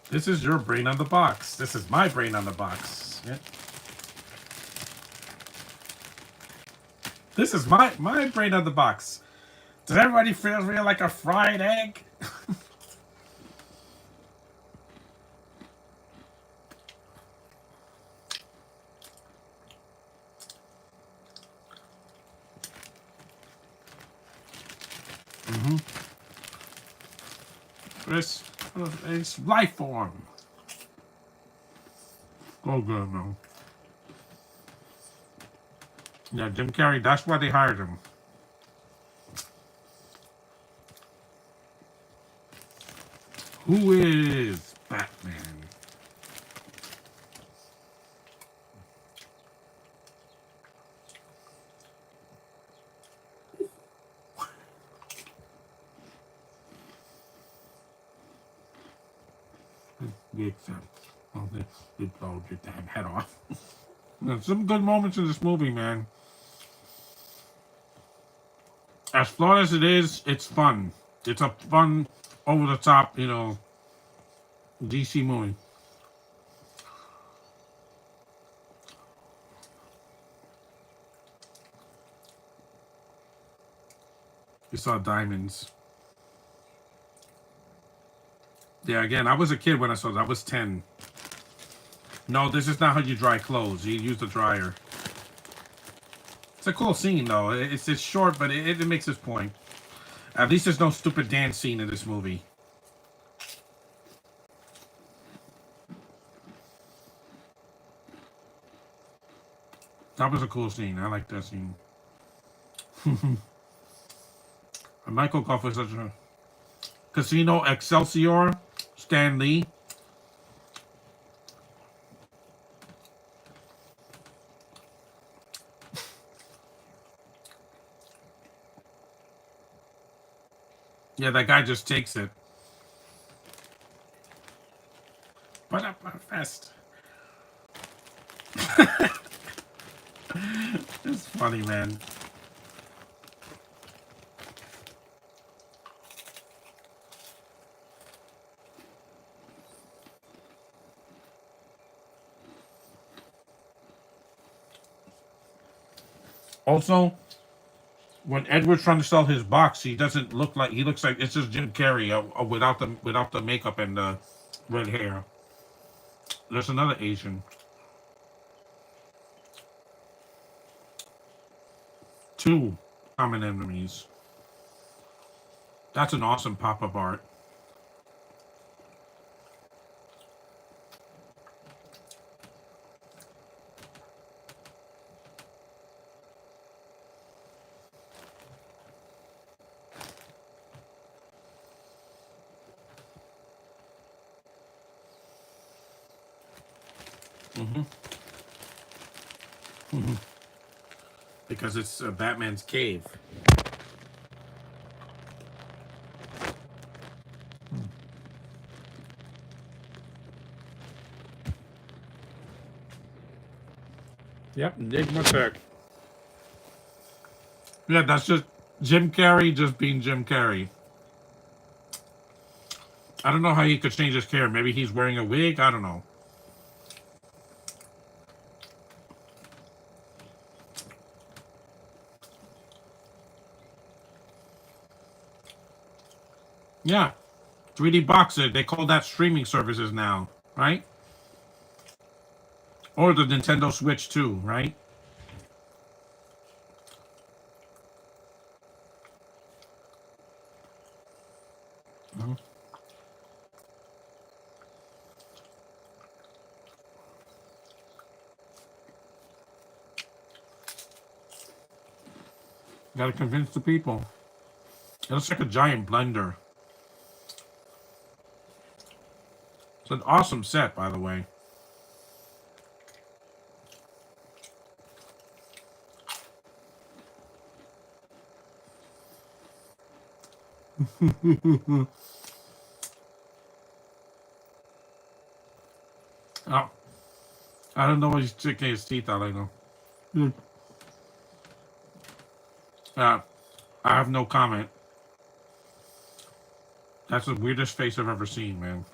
This is your brain on the box. This is my brain on the box. Yeah. This is my brain on the box. Does everybody feel like a fried egg? Mm-hmm. It's life form. Oh, good, no. Yeah, Jim Carrey, that's why they hired him. Who is Batman? The except, well, they blowed your damn head off. There's some good moments in this movie, man. As flawed as it is, it's fun. It's a fun, over the top, DC movie. You saw diamonds. Yeah, again, I was a kid when I saw that. I was 10. No, this is not how you dry clothes. You use the dryer. It's a cool scene, though. It's short, but it makes its point. At least there's no stupid dance scene in this movie. That was a cool scene. I like that scene. Michael Goff was such a... Casino Excelsior, Stan Lee. Yeah, that guy just takes it. Put up a fest. It's funny, man. Also, when Edward's trying to sell his box, he doesn't look like, he looks like it's just Jim Carrey without the makeup and the red hair. There's another Asian. Two common enemies. That's an awesome pop-up art. Mm-hmm. Mm-hmm. Because it's Batman's cave. Yep, Enigma Tech. Yeah, that's just Jim Carrey just being Jim Carrey. I don't know how he could change his hair. Maybe he's wearing a wig. I don't know. Yeah. 3D boxer. They call that streaming services now, right? Or the Nintendo Switch too, right? Mm-hmm. Got to convince the people. It looks like a giant blender. It's an awesome set, by the way. Oh, I don't know what he's sticking his teeth out. I know. Mm. Uh, I have no comment. That's the weirdest face I've ever seen, man.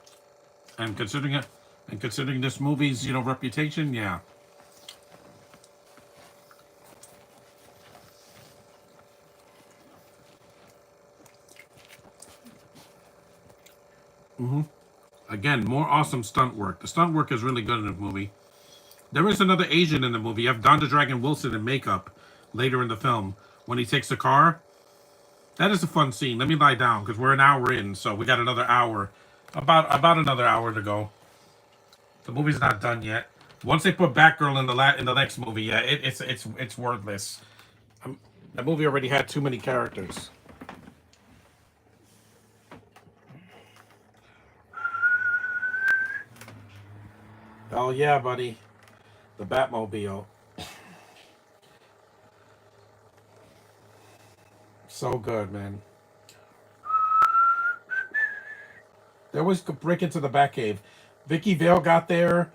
And considering it, and considering this movie's reputation, yeah. Hmm. Again, more awesome stunt work. The stunt work is really good in the movie. There is another Asian in the movie. You have Don the Dragon Wilson in makeup later in the film when he takes the car. That is a fun scene. Let me lie down because we're an hour in, so we got another hour, about another hour to go. The movie's not done yet. Once they put Batgirl in the next movie, yeah, it's worthless. That movie already had too many characters. Oh yeah, buddy, the Batmobile, so good, man. They always could break into the Batcave. Vicky Vale got there.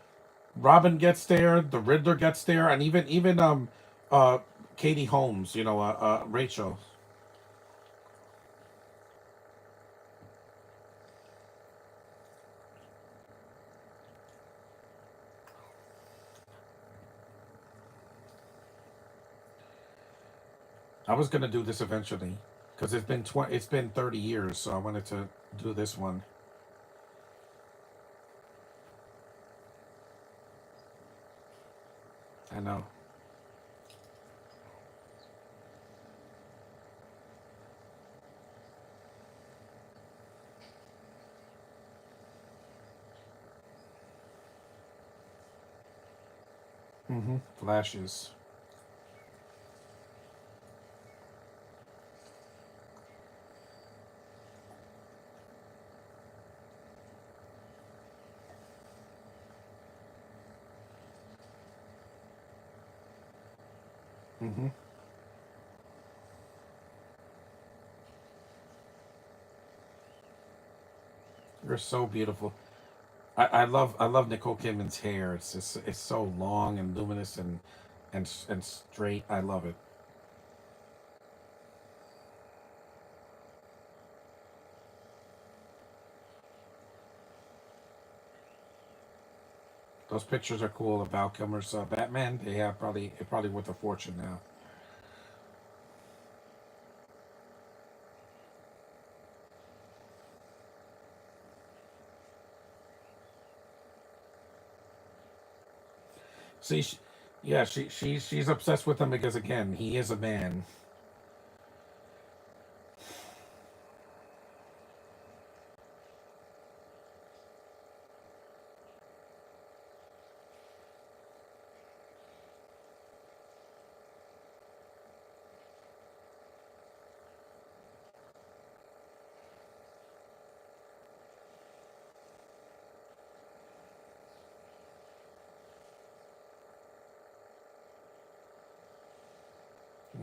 Robin gets there. The Riddler gets there, and even uh, Katie Holmes. Rachel. I was gonna do this eventually because it's been 30 years, so I wanted to do this one. I know. Flashes. Hmm. You're so beautiful. I love Nicole Kidman's hair. It's so long and luminous and straight. I love it. Those pictures are cool of Val Kilmer's Batman. They have probably worth a fortune now. See, yeah, she's obsessed with him because again, he is a man.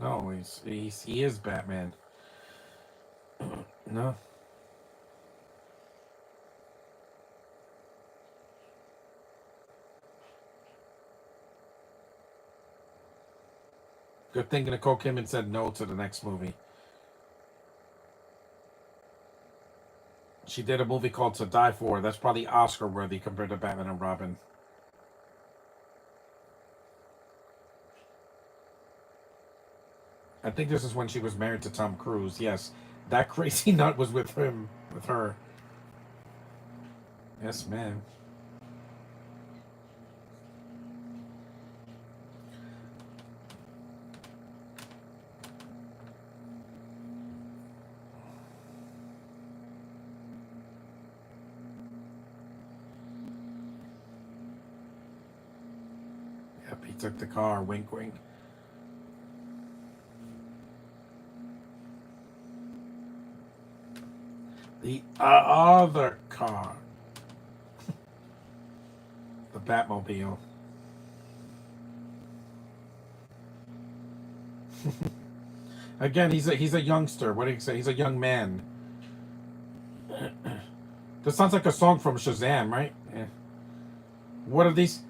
No, he is Batman. No, good thing Nicole Kidman said no to the next movie. She did a movie called To Die For. That's probably Oscar worthy compared to Batman and Robin. I think this is when she was married to Tom Cruise. Yes, that crazy nut was with him, with her. Yes, ma'am. Yep, he took the car. Wink, wink. The other car, the Batmobile. Again, he's a youngster. What do you say? He's a young man. This sounds like a song from Shazam, right? Yeah. What are these?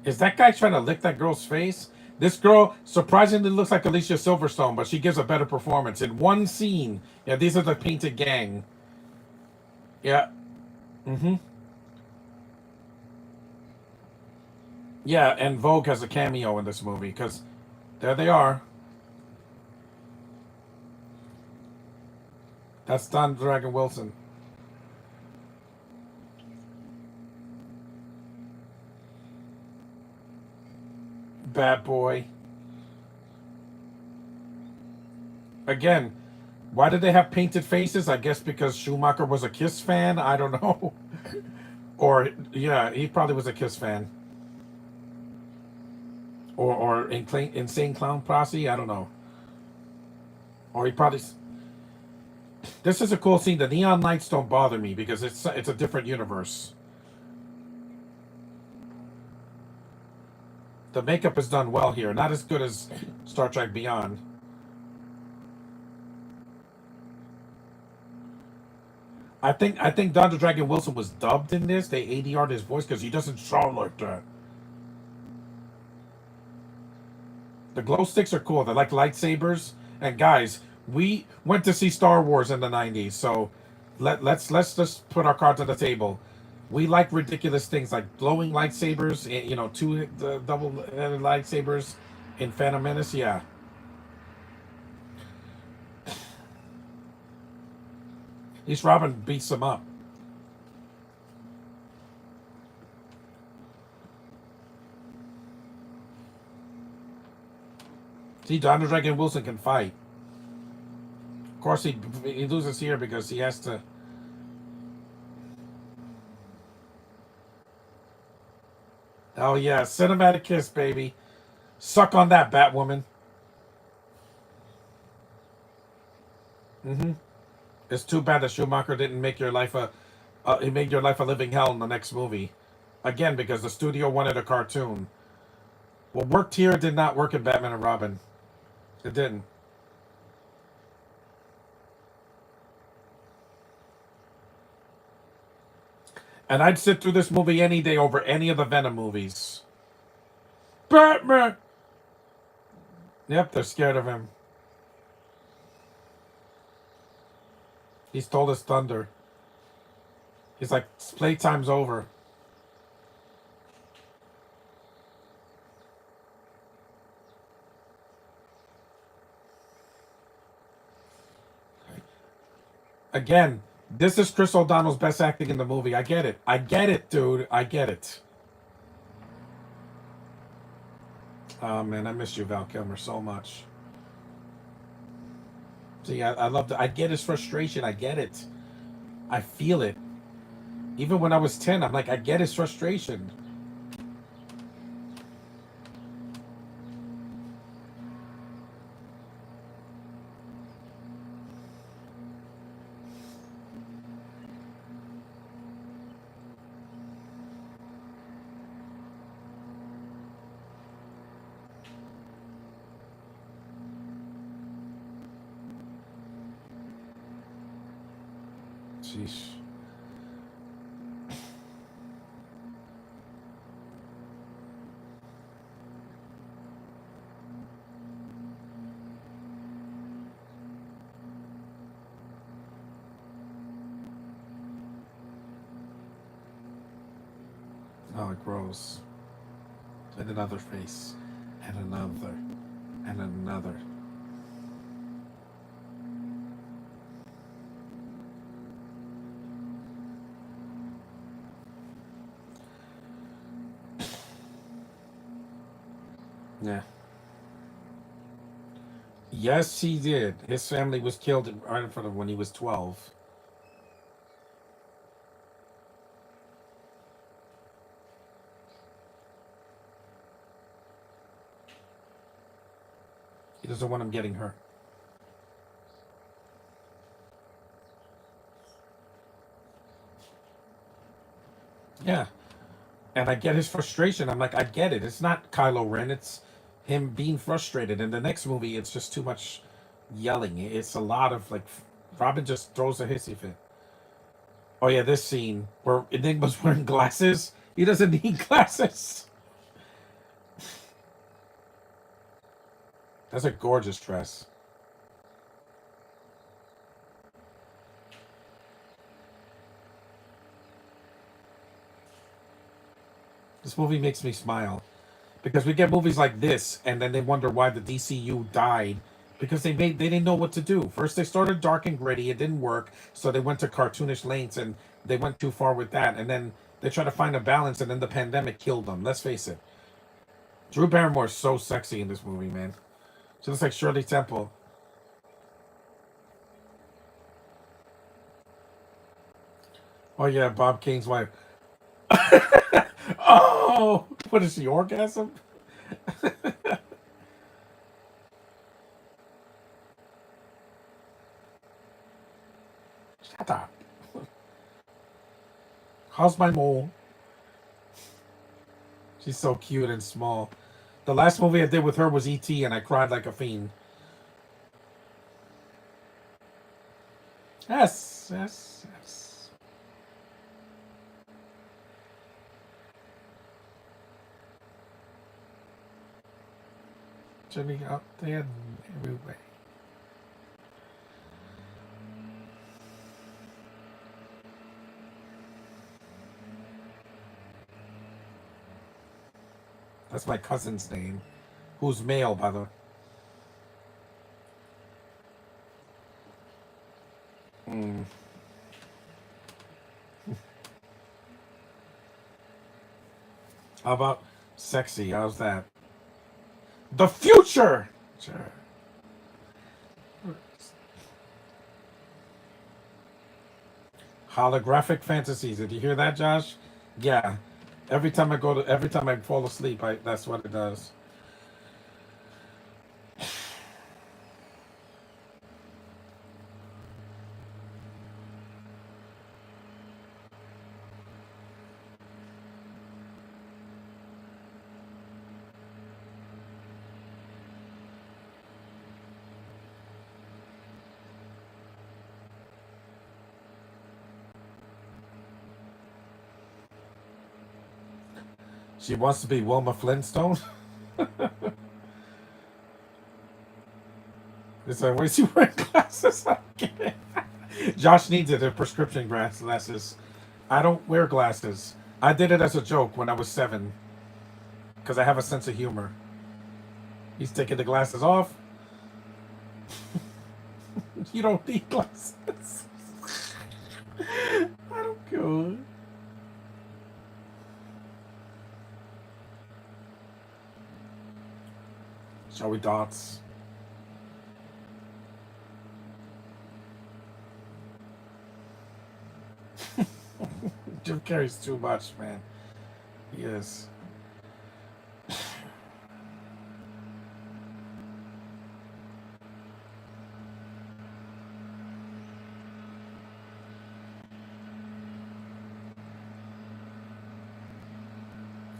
Is that guy trying to lick that girl's face? This girl surprisingly looks like Alicia Silverstone, but she gives a better performance in one scene. Yeah, these are the painted gang. Yeah. Mm-hmm. Yeah, and Vogue has a cameo in this movie because there they are. That's Don Dragon Wilson. Bad boy. Again, why did they have painted faces? I guess because Schumacher was a Kiss fan. I don't know. Or yeah, he probably was a Kiss fan. Or Insane Clown Posse. I don't know. Or he probably. This is a cool scene. The neon lights don't bother me because it's a different universe. The makeup is done well here. Not as good as Star Trek Beyond. I think Dr. Dragon Wilson was dubbed in this. They ADR'd his voice because he doesn't sound like that. The glow sticks are cool. They're like lightsabers. And guys, we went to see Star Wars in the '90s, so let's just put our cards on the table. We like ridiculous things like glowing lightsabers. Two double-headed lightsabers in Phantom Menace. Yeah, at least Robin beats them up. See, Dr. Dragon Wilson can fight. Of course, he loses here because he has to. Oh yeah, cinematic kiss, baby. Suck on that, Batwoman. Mm-hmm. It's too bad that Schumacher didn't make your life a. He made your life a living hell in the next movie. Again, because the studio wanted a cartoon. What worked here did not work in Batman and Robin. It didn't. And I'd sit through this movie any day over any of the Venom movies. Batman! Yep, they're scared of him. He stole his thunder. He's like, playtime's over. Again, this is Chris O'Donnell's best acting in the movie. I get it. I get it, dude. I get it. Oh man, I miss you, Val Kilmer, so much. See, I love that. I get his frustration. I get it. I feel it. Even when I was 10, I'm like, I get his frustration. Jeez. Oh, it grows. And another face. And another. And another. Yeah. Yes, he did. His family was killed right in front of him when he was 12. He doesn't want him getting hurt. Yeah. And I get his frustration. I'm like, I get it. It's not Kylo Ren. It's him being frustrated. In the next movie, it's just too much yelling. It's a lot of like, Robin just throws a hissy fit. Oh yeah, this scene where Enigma's wearing glasses. He doesn't need glasses. That's a gorgeous dress. This movie makes me smile because we get movies like this, and then they wonder why the DCU died because they didn't know what to do. First, they started dark and gritty. It didn't work, so they went to cartoonish lengths, and they went too far with that. And then they tried to find a balance, and then the pandemic killed them. Let's face it. Drew Barrymore is so sexy in this movie, man. She looks like Shirley Temple. Oh yeah, Bob Kane's wife. Oh, what is she, orgasm? Shut up. How's my mole? She's so cute and small. The last movie I did with her was E.T. and I cried like a fiend. Yes, yes, yes. Jimmy up there everywhere. That's my cousin's name, who's male, by the way. Mm. How about sexy? How's that? The future! Sure. Holographic fantasies. Did you hear that, Josh? Yeah. Every time I fall asleep, that's what it does. She wants to be Wilma Flintstone. It's like, why is he wearing glasses? I don't get it. Josh needs it. They're prescription glasses. I don't wear glasses. I did it as a joke when I was 7 because I have a sense of humor. He's taking the glasses off. You don't need glasses. I don't go. Shall we dots? Jim Carrey's too much, man. He is.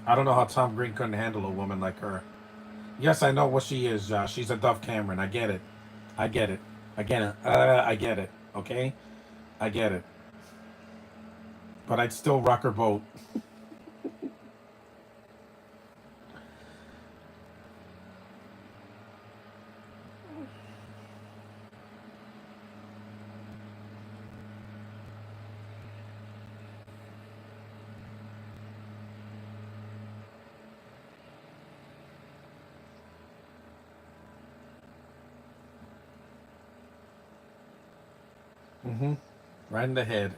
I don't know how Tom Green couldn't handle a woman like her. Yes, I know what she is, Josh. She's a Dove Cameron. I get it. I get it. I get it. I get it. Okay? I get it. But I'd still rock her boat. Mm-hmm. Right in the head.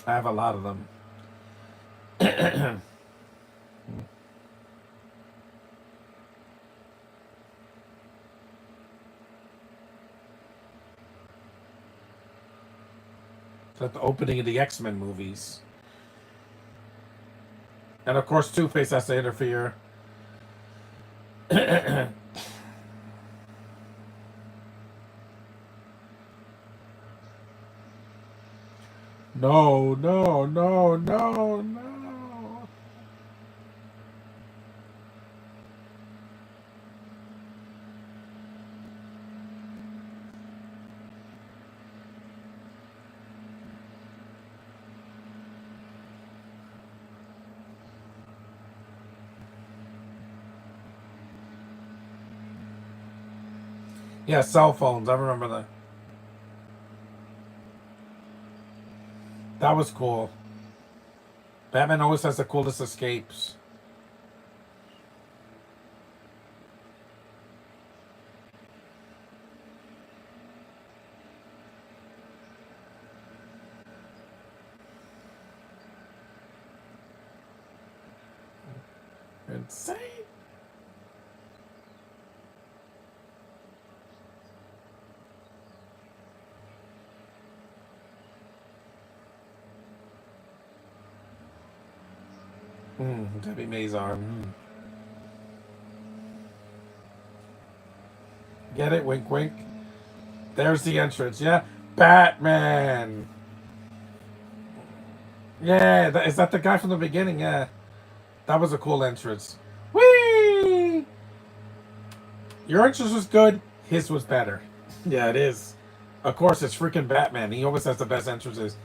I have a lot of them. It's at the opening of the X-Men movies. And of course, Two-Face has to interfere. No, no, no, no, no. Yeah, cell phones. I remember that. That was cool. Batman always has the coolest escapes. Insane. Debbie Mazar. Get it? Wink, wink. There's the entrance. Yeah, Batman. Yeah, is that the guy from the beginning? Yeah, that was a cool entrance. Whee! Your entrance was good. His was better. Yeah, it is. Of course, it's freaking Batman. He always has the best entrances.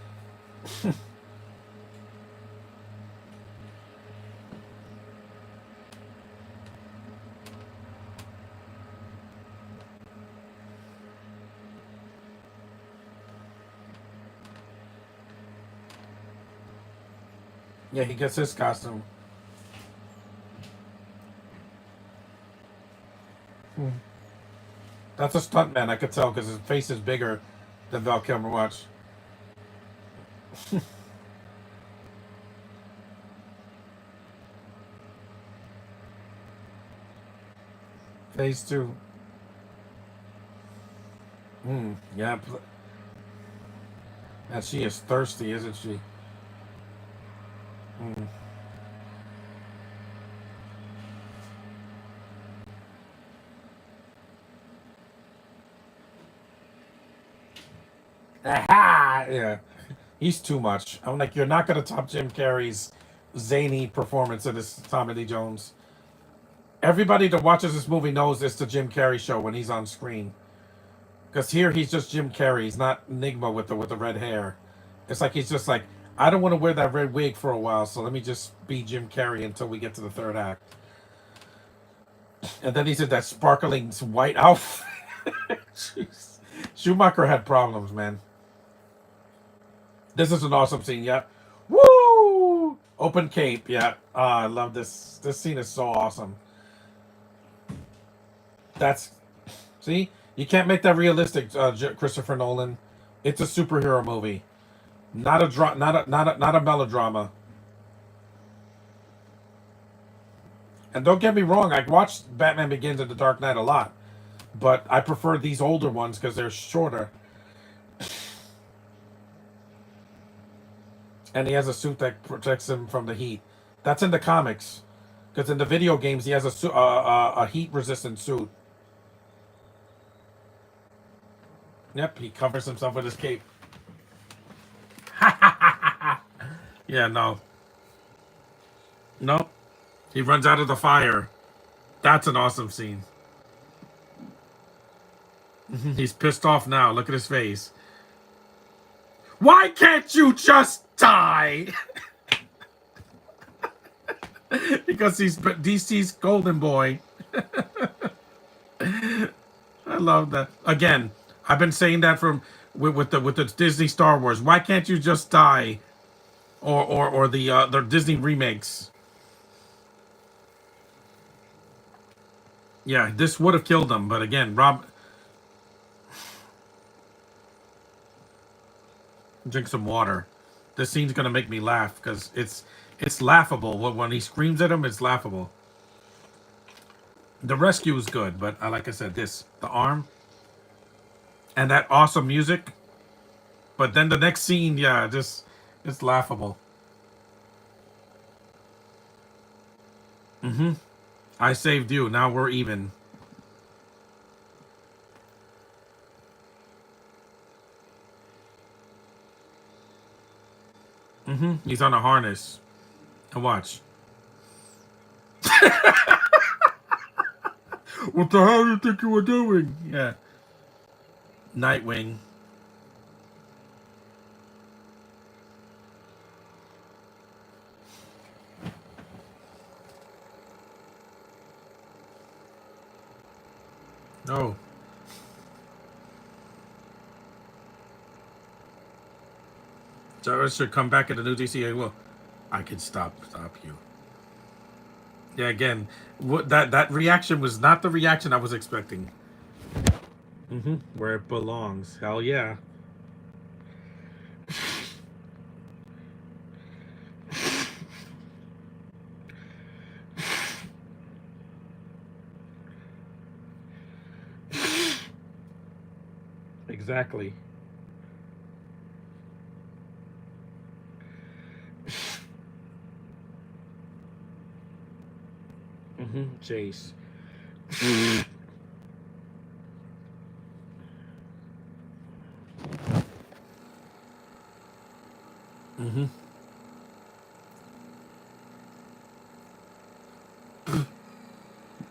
Yeah, he gets his costume. That's a stuntman. I could tell because his face is bigger than Val Kilmer. Watch. Phase two. Yeah. And she is thirsty, isn't she? Aha! Yeah. He's too much. I'm like, you're not going to top Jim Carrey's zany performance in this Tommy Lee Jones. Everybody that watches this movie knows it's the Jim Carrey show when he's on screen. Because here he's just Jim Carrey. He's not Enigma with the red hair. It's like he's just like, I don't want to wear that red wig for a while, so let me just be Jim Carrey until we get to the third act. And then he's in that sparkling white outfit. Jeez. Schumacher had problems, man. This is an awesome scene. Yeah. Woo! Open cape. Yeah. I love this. This scene is so awesome. That's see, you can't make that realistic, Christopher Nolan. It's a superhero movie, not a not a melodrama. And don't get me wrong, I watched Batman Begins and The Dark Knight a lot, but I prefer these older ones because they're shorter. And he has a suit that protects him from the heat. That's in the comics, because in the video games he has a heat resistant suit. Yep, he covers himself with his cape. Yeah, no, nope. He runs out of the fire. That's an awesome scene. He's pissed off now. Look at his face. Why can't you just die? Because he's DC's golden boy. I love that. Again, I've been saying that from with the Disney Star Wars. Why can't you just die? Or the Disney remakes. Yeah, this would have killed him, but again, Rob, drink some water. This scene's gonna make me laugh because it's laughable. When he screams at him, it's laughable. The rescue is good, but like I said, the arm and that awesome music. But then the next scene, yeah, just it's laughable. I saved you. Now we're even. He's on a harness. And watch. What the hell do you think you were doing? Yeah. Nightwing. No. Jarvis should come back in the new DCA. Well, I can stop you. Yeah, again, what that reaction was not the reaction I was expecting. Where it belongs. Hell yeah. Exactly. Chase.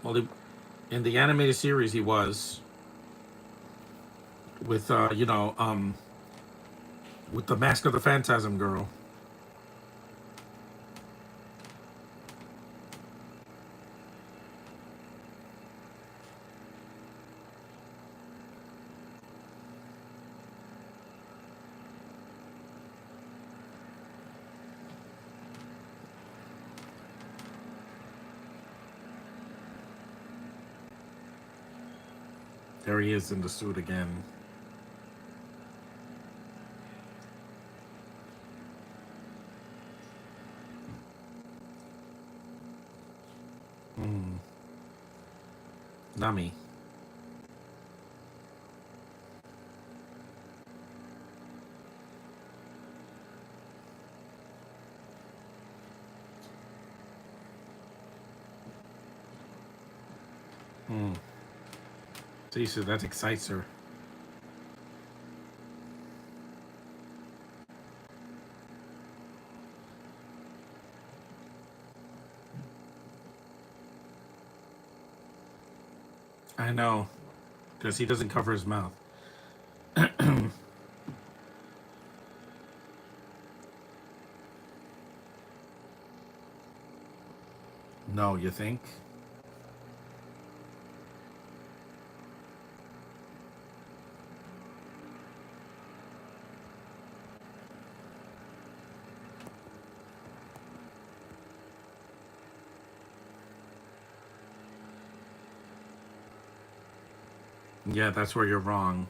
Well, in the animated series, he was with with the Mask of the Phantasm girl. There he is in the suit again. Nami. See, so that excites her. I know, because he doesn't cover his mouth. No, you think? Yeah, that's where you're wrong.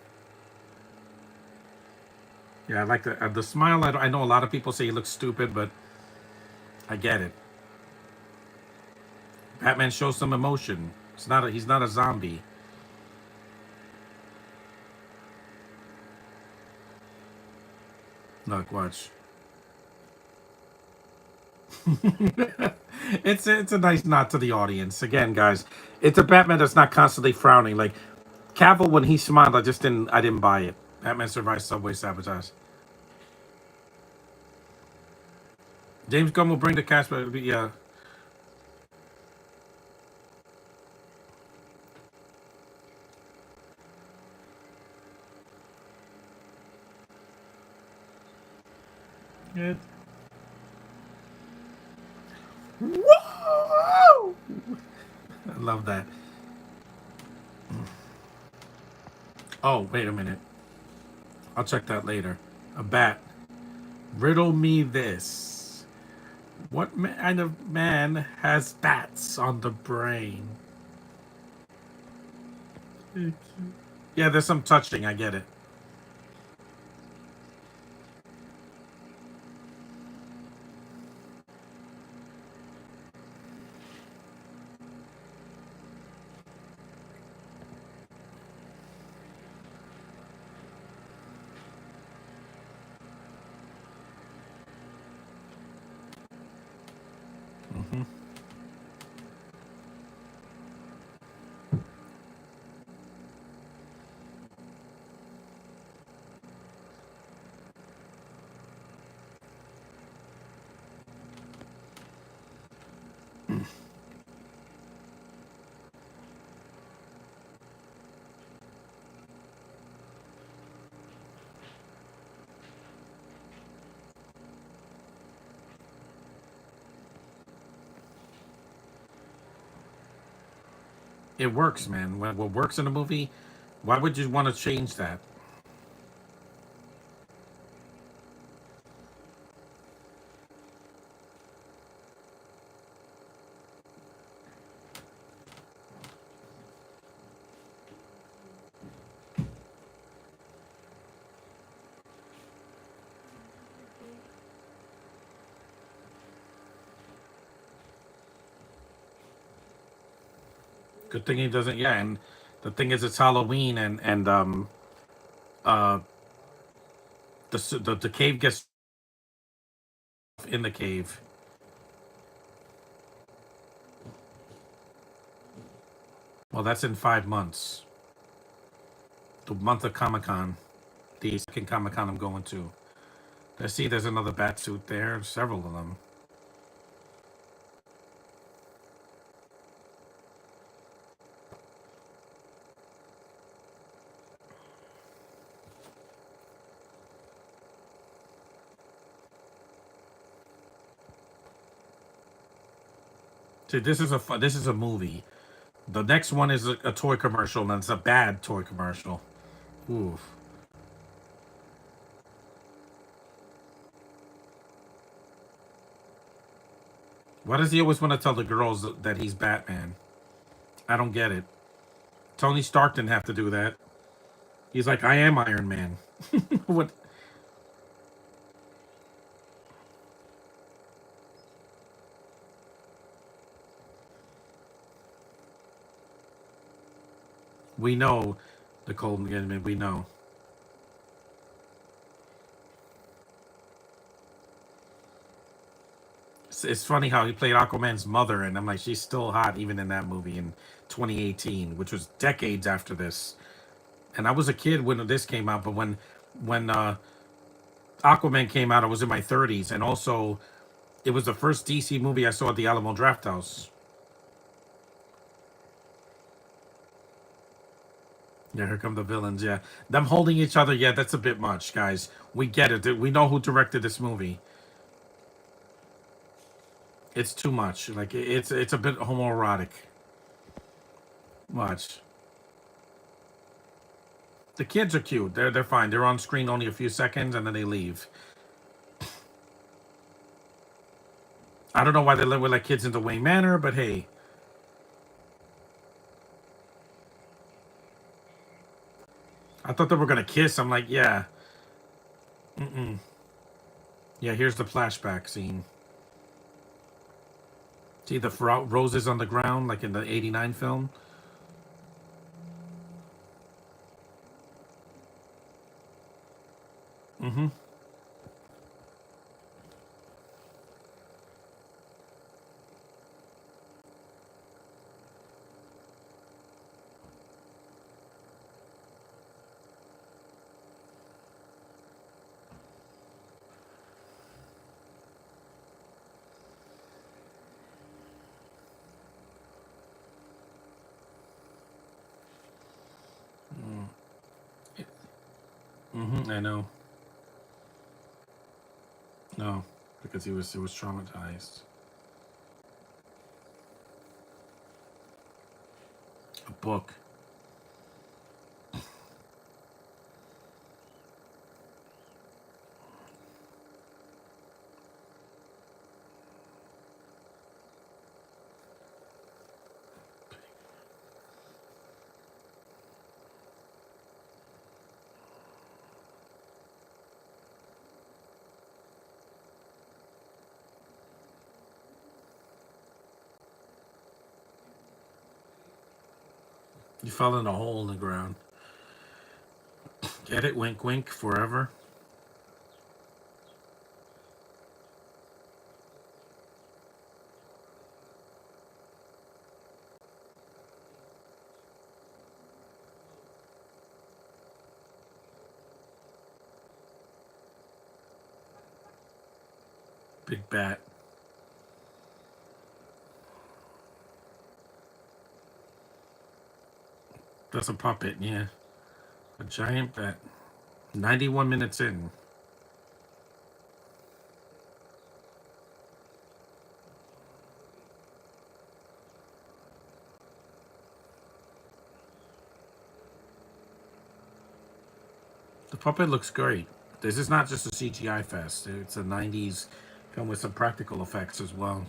Yeah, I like the smile. I know a lot of people say he looks stupid, but I get it. Batman shows some emotion. He's not a zombie. Look, watch. It's a nice nod to the audience. Again, guys, it's a Batman that's not constantly frowning. Like Cavill, when he smiled, I didn't buy it. Batman survives subway sabotage. James Gunn will bring the cast back. Yeah. It, whoa! I love that. Oh, wait a minute. I'll check that later. A bat. Riddle me this. What kind of man has bats on the brain? Yeah, there's some touching. I get it. It works, man. When what works in a movie, why would you want to change that? Good thing he doesn't. Yeah, and the thing is, it's Halloween, and uh, the cave gets in the cave. Well, that's in 5 months. The month of Comic Con, the second Comic Con I'm going to. I see there's another bat suit there. Several of them. See, this is a movie. The next one is a toy commercial, and it's a bad toy commercial. Oof. Why does he always want to tell the girls that he's Batman? I don't get it. Tony Stark didn't have to do that. He's like, I am Iron Man. What? We know, Nicole Kidman. We know. It's funny how he played Aquaman's mother, and I'm like, she's still hot even in that movie in 2018, which was decades after this. And I was a kid when this came out, but when Aquaman came out, I was in my 30s, and also it was the first DC movie I saw at the Alamo Drafthouse. Yeah, here come the villains. Yeah, them holding each other. Yeah, that's a bit much, guys. We get it. We know who directed this movie. It's too much. Like it's a bit homoerotic. Much. The kids are cute. They're fine. They're on screen only a few seconds and then they leave. I don't know why they live with like kids in the Wayne Manor, but hey, I thought they were gonna kiss. I'm like, yeah, yeah. Here's the flashback scene. See the roses on the ground, like in the '89 film. Mm-hmm. Mm-hmm. I know. No, because he was traumatized. A book. You fell in a hole in the ground. Get it? Wink, wink. Forever. Big bat. That's a puppet. Yeah, a giant bat. 91 minutes in. The puppet looks great. This is not just a CGI fest. It's a 90s film with some practical effects as well.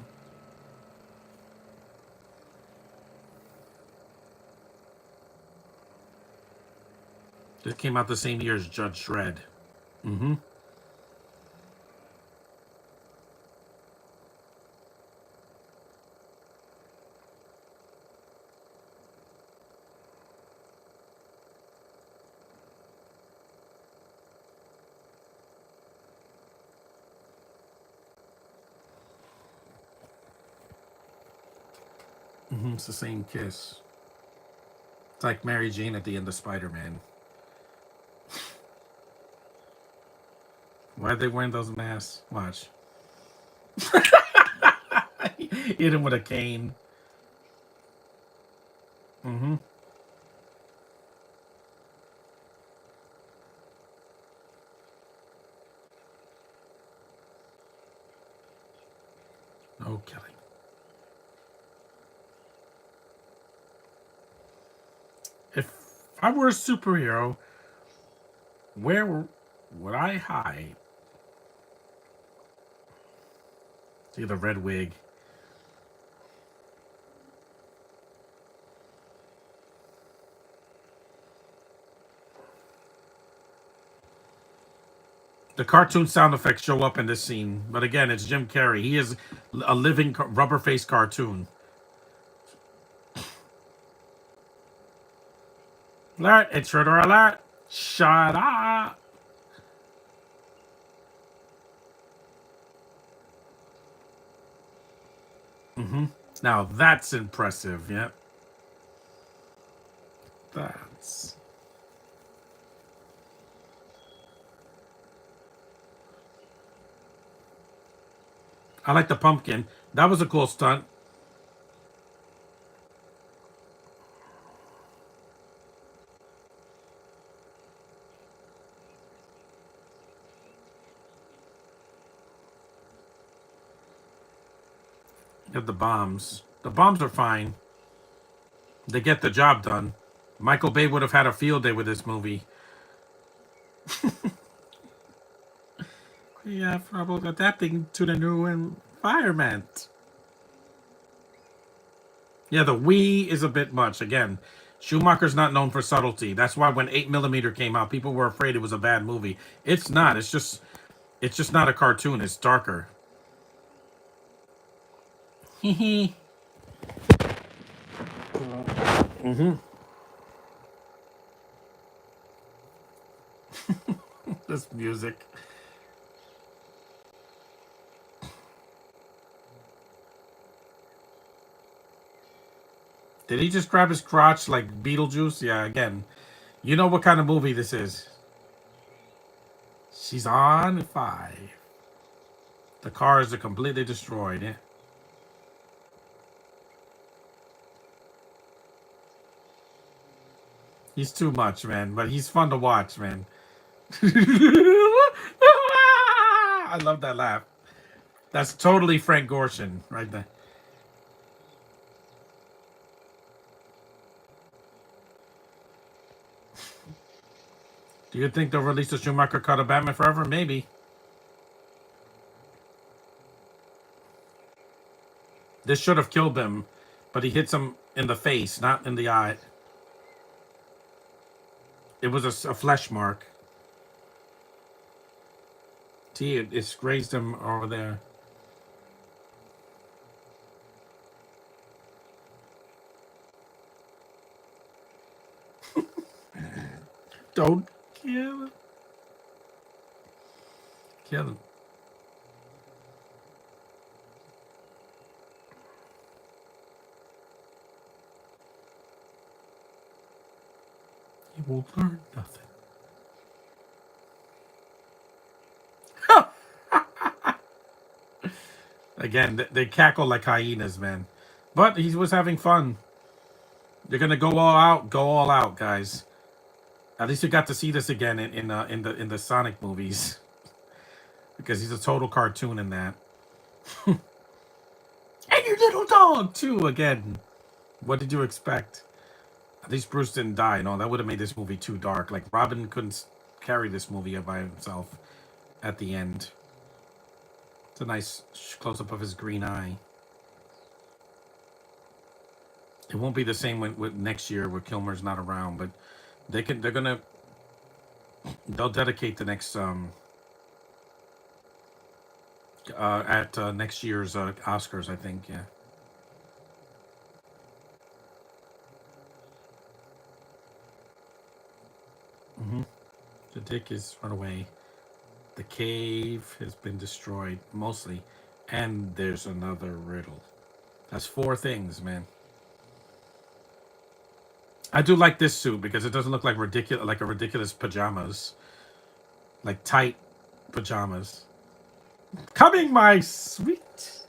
This came out the same year as Judge Dredd. Mm-hmm. Mm-hmm. It's the same kiss. It's like Mary Jane at the end of Spider-Man. Why are they wearing those masks? Watch. Hit him with a cane. Mm-hmm. No killing. If I were a superhero, where would I hide? See the red wig. The cartoon sound effects show up in this scene, but again, it's Jim Carrey. He is a living rubber faced cartoon. Alert! Intruder alert! Shut up! Mm-hmm. Now that's impressive. Yep. That's. I like the pumpkin. That was a cool stunt. You have the bombs. The bombs are fine. They get the job done. Michael Bay would have had a field day with this movie. We have trouble adapting to the new environment. Yeah, the we is a bit much. Again, Schumacher's not known for subtlety. That's why when 8mm came out, people were afraid it was a bad movie. It's not. It's just not a cartoon. It's darker. Hee mm-hmm. This music. Did he just grab his crotch like Beetlejuice? Yeah, again. You know what kind of movie this is. She's on 5. The cars are completely destroyed. Yeah. He's too much, man. But he's fun to watch, man. I love that laugh. That's totally Frank Gorshin right there. Do you think they'll release the Schumacher cut of Batman Forever? Maybe. This should have killed him, but he hits him in the face, not in the eye. It was a flesh mark. See, it's grazed him over there. Don't kill him. Kill him. He will learn nothing. Again, they cackle like hyenas, man. But he was having fun. They're gonna go all out. Go all out, guys. At least we got to see this again in the Sonic movies, because he's a total cartoon in that. And your little dog too. Again, what did you expect? At least Bruce didn't die. No, that would have made this movie too dark. Like Robin carry this movie by himself at the end. It's a nice close-up of his green eye. It won't be the same with next year where Kilmer's not around, but they'll dedicate the next at next year's Oscars, I think. Yeah. The dick is run away. The cave has been destroyed mostly, and there's another riddle. That's 4 things, man. I do like this suit because it doesn't look like a ridiculous pajamas, like tight pajamas. Coming, my sweet.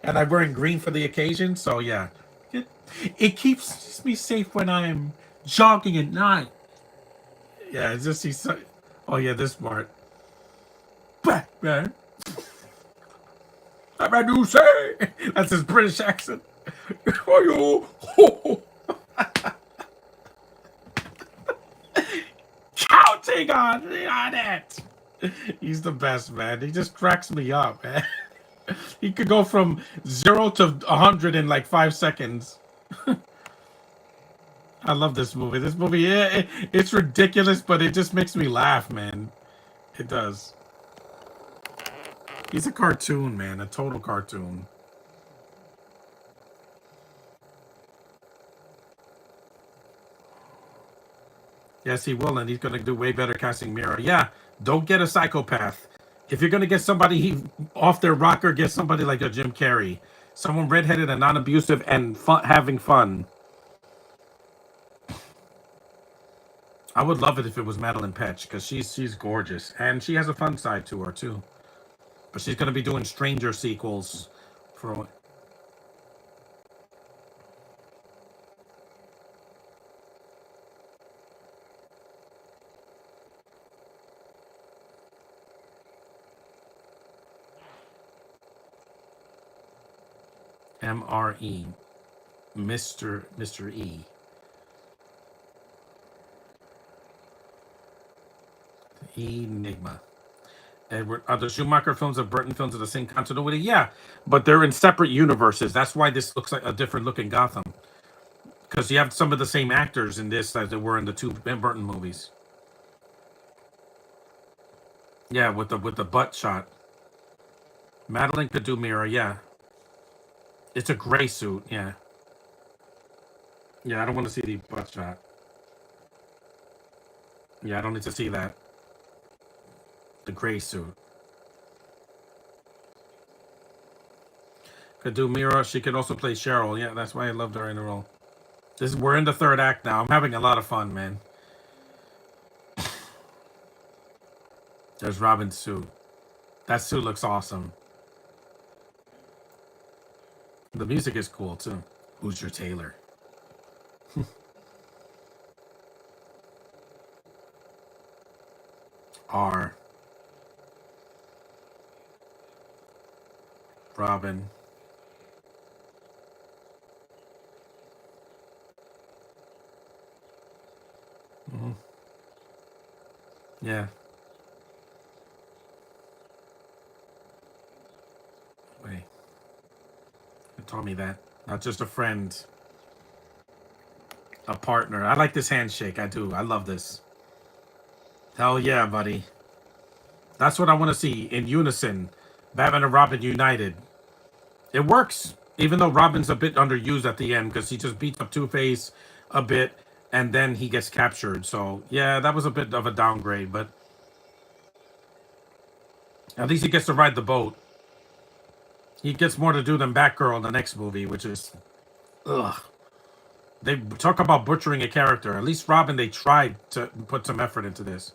And I'm wearing green for the occasion, so yeah, it keeps me safe when I'm jogging at night. Yeah, it's just he's so. Oh yeah, this part. Batman. I do say. That's his British accent. Oh, you counting on it. He's the best, man. He just cracks me up, man. He could go from 0 to 100 in like 5 seconds. I love this movie. This movie, yeah, it's ridiculous, but it just makes me laugh, man. It does. He's a cartoon, man. A total cartoon. Yes, he will, and he's going to do way better casting Mira. Yeah, don't get a psychopath. If you're going to get somebody off their rocker, get somebody like a Jim Carrey. Someone redheaded and non-abusive and having fun. I would love it if it was Madeline Petch, because she's gorgeous. And she has a fun side to her, too. But she's going to be doing Stranger sequels for... MRE. Mr. E. Enigma. Are the Schumacher films and Burton films of the same continuity? Yeah, but they're in separate universes. That's why this looks like a different looking Gotham. Because you have some of the same actors in this as there were in the 2 Burton movies. Yeah, with the butt shot. Madeline could do Mira, yeah. It's a gray suit, yeah. Yeah, I don't want to see the butt shot. Yeah, I don't need to see that. The gray suit. Could do Mira. She could also play Cheryl. Yeah, that's why I loved her in the role. We're in the 3rd act now. I'm having a lot of fun, man. There's Robin's suit. That suit looks awesome. The music is cool too. Who's your tailor? R. Robin. Yeah. Wait. It taught me that. Not just a friend. A partner. I like this handshake. I do. I love this. Hell yeah, buddy. That's what I want to see. In unison. Batman and Robin united. It works. Even though Robin's a bit underused at the end. Because he just beats up Two-Face a bit. And then he gets captured. So, yeah, that was a bit of a downgrade. But at least he gets to ride the boat. He gets more to do than Batgirl in the next movie, which is... Ugh. They talk about butchering a character. At least Robin, they tried to put some effort into this.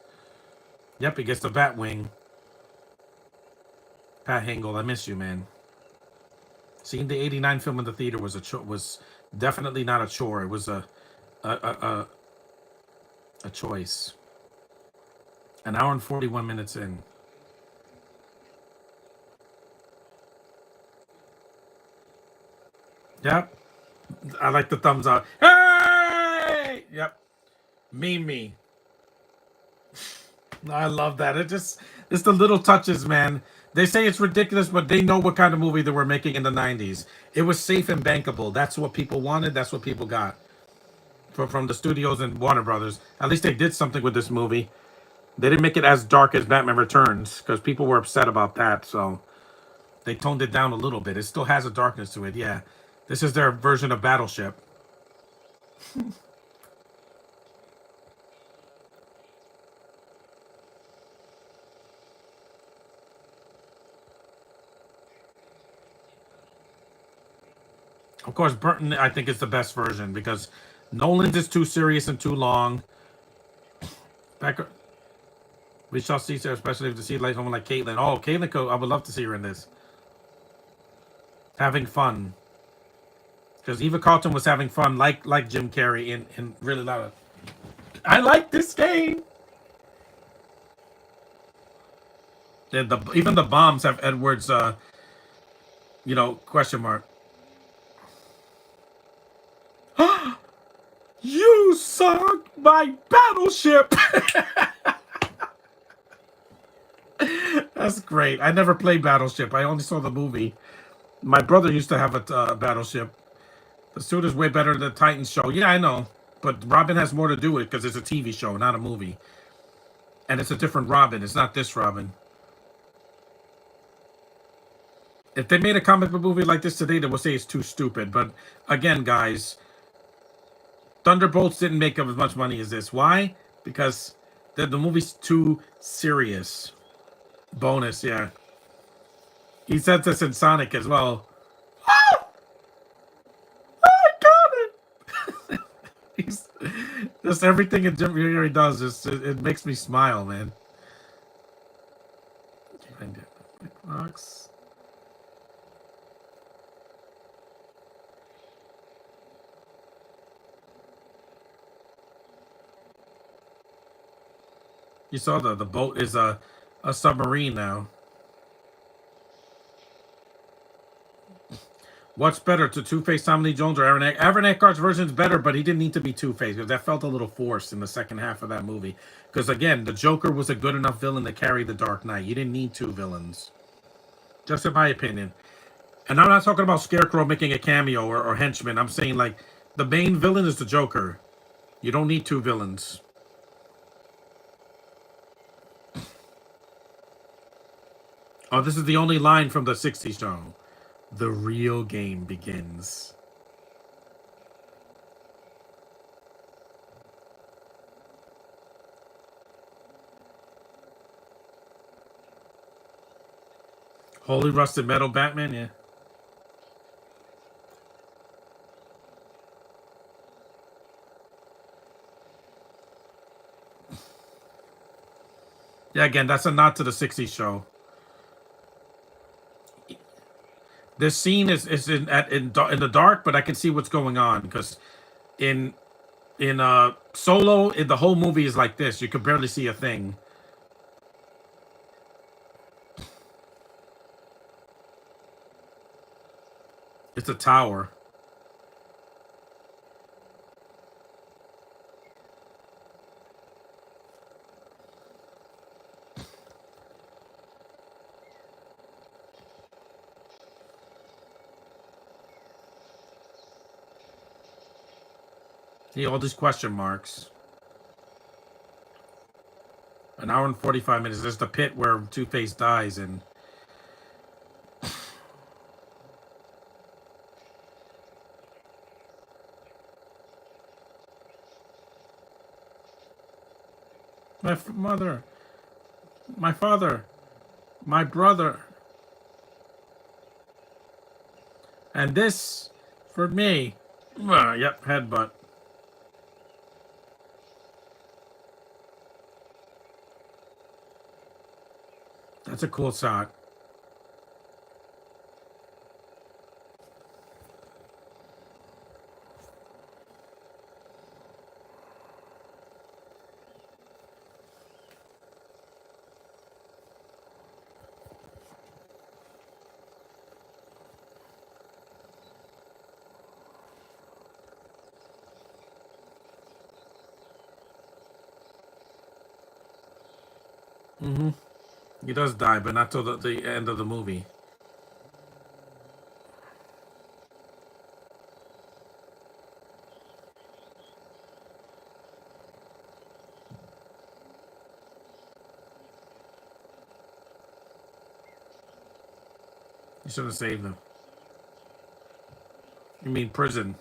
Yep, he gets the Batwing. Pat Hingle, I miss you, man. Seeing the '89 film in the theater was definitely not a chore. It was a choice. An hour and 41 minutes in. Yep. I like the thumbs up. Hey! Yep. Me. I love that. It's the little touches, man. They say it's ridiculous, but they know what kind of movie they were making in the '90s. It was safe and bankable. That's what people wanted. That's what people got from the studios and Warner Brothers. At least they did something with this movie. They didn't make it as dark as Batman Returns because people were upset about that. So they toned it down a little bit. It still has a darkness to it. Yeah, this is their version of Battleship. Of course, Burton I think is the best version because Nolan's is too serious and too long. Back, we shall see, sir, especially if to see like someone like Caitlin. Oh, Caitlin, I would love to see her in this. Having fun. Because Eva Carlton was having fun, like Jim Carrey, in really loud. I like this game. Even the bombs have Edward's, question mark. You sunk my battleship. That's great. I never played Battleship. I only saw the movie. My brother used to have a battleship. The suit is way better than the Titans show. Yeah, I know. But Robin has more to do with it because it's a TV show, not a movie. And it's a different Robin. It's not this Robin. If they made a comic book movie like this today, they would say it's too stupid. But again, guys, Thunderbolts didn't make up as much money as this. Why? Because the movie's too serious. Bonus, yeah. He said this in Sonic as well. Oh, I got it. He's just everything in Jim Carrey does. It makes me smile, man. Box. You saw the boat is a submarine now. What's better, to Two-Face Tommy Lee Jones or Aaron Eckhart? Aaron Eckhart's version is better, but he didn't need to be Two-Face because that felt a little forced in the second half of that movie. Because again, the Joker was a good enough villain to carry the Dark Knight. You didn't need two villains, just in my opinion. And I'm not talking about Scarecrow making a cameo or henchman. I'm saying like the main villain is the Joker. You don't need two villains. Oh, this is the only line from the '60s show. The real game begins. Holy Rusted Metal Batman, yeah. Yeah, again, that's a nod to the '60s show. This scene is in the dark, but I can see what's going on because in Solo, the whole movie is like this. You can barely see a thing. It's a tower. See all these question marks. An hour and 45 minutes. There's the pit where Two-Face dies, and mother, my father, my brother, and this for me. Yep, headbutt. That's a cool shot. Mm-hmm. He does die, but not till the end of the movie. You should have saved him. You mean prison?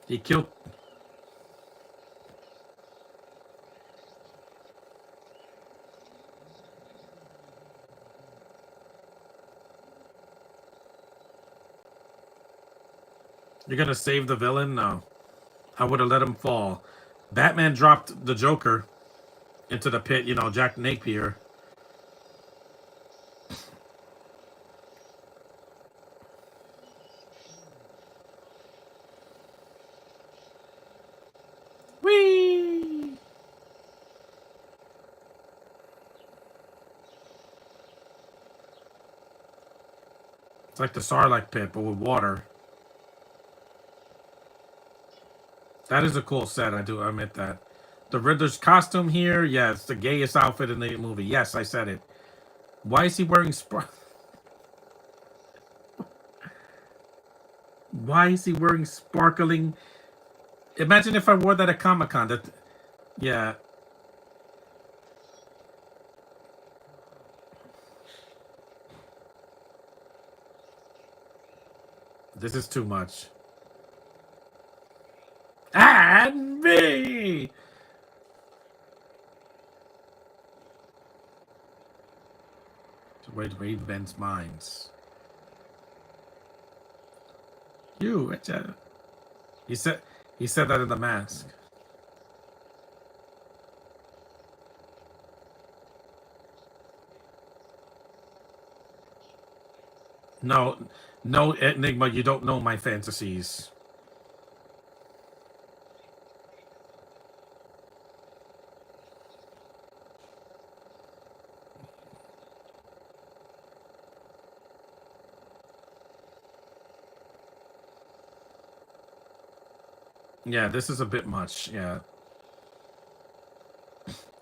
He killed. You're gonna save the villain? No. I would have let him fall. Batman dropped the Joker into the pit, Jack Napier. Whee! It's like the Sarlacc pit, but with water. That is a cool set, I do admit that. The Riddler's costume here, yeah, it's the gayest outfit in the movie. Yes, I said it. Why is he wearing Why is he wearing sparkling? Imagine if I wore that at Comic-Con. Yeah, this is too much. And me! To read Ben's minds. You, he said he said that in the mask. No, no, Enigma, you don't know my fantasies. Yeah, this is a bit much. Yeah.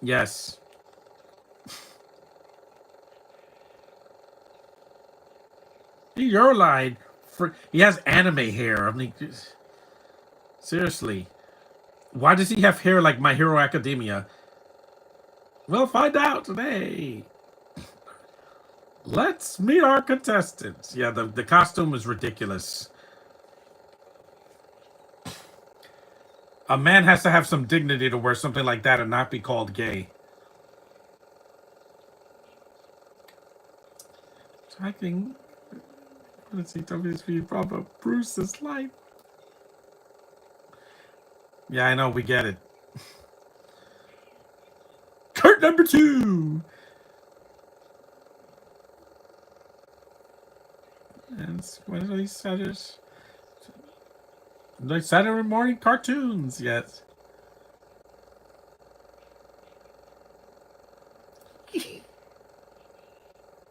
Yes. You're lying. He has anime hair. I mean, seriously. Why does he have hair like My Hero Academia? We'll find out today. Let's meet our contestants. Yeah, the costume is ridiculous. A man has to have some dignity to wear something like that and not be called gay. Tracking. Let's see, WSP Bravo. Bruce's life. Yeah, I know, we get it. Kurt number 2. And what are these Saturdays? Like Saturday morning cartoons, yes.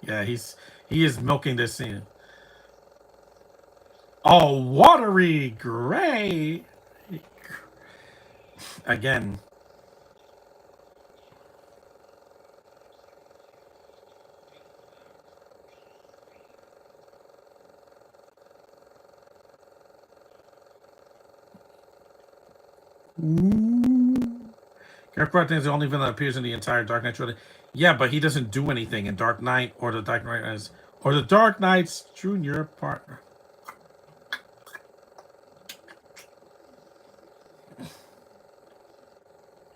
Yeah, he is milking this scene. Oh, watery gray. Again. Ooh. Gareth Barton is the only villain that appears in the entire Dark Knight trilogy. Yeah, but he doesn't do anything in Dark Knight or the Dark Knight's junior partner.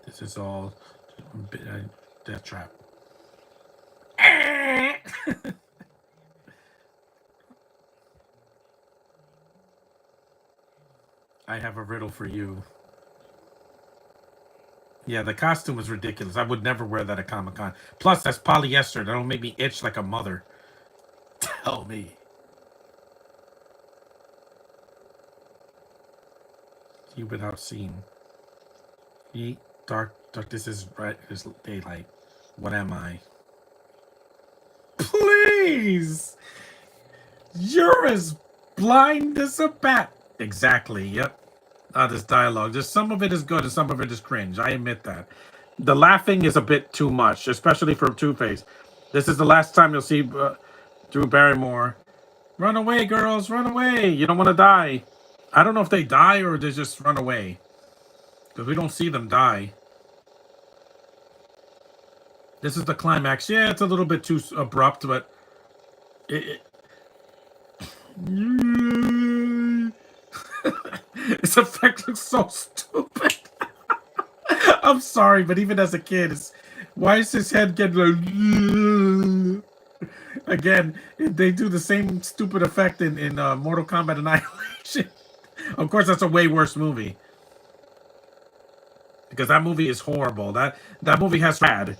This is all death trap. I have a riddle for you. Yeah, the costume was ridiculous. I would never wear that at Comic Con. Plus, that's polyester. That'll make me itch like a mother. Tell me. You without seeing. Dark. This is right. This daylight. What am I? Please. You're as blind as a bat. Exactly. Yep. This dialogue. Just some of it is good and some of it is cringe. I admit that. The laughing is a bit too much, especially for Two-Face. This is the last time you'll see Drew Barrymore. Run away, girls, run away. You don't want to die. I don't know if they die or they just run away. Because we don't see them die. This is the climax. Yeah, it's a little bit too abrupt, but... This effect looks so stupid. I'm sorry, but even as a kid, why is his head getting like... Again, they do the same stupid effect in Mortal Kombat Annihilation. Of course, that's a way worse movie. Because that movie is horrible. That movie has bad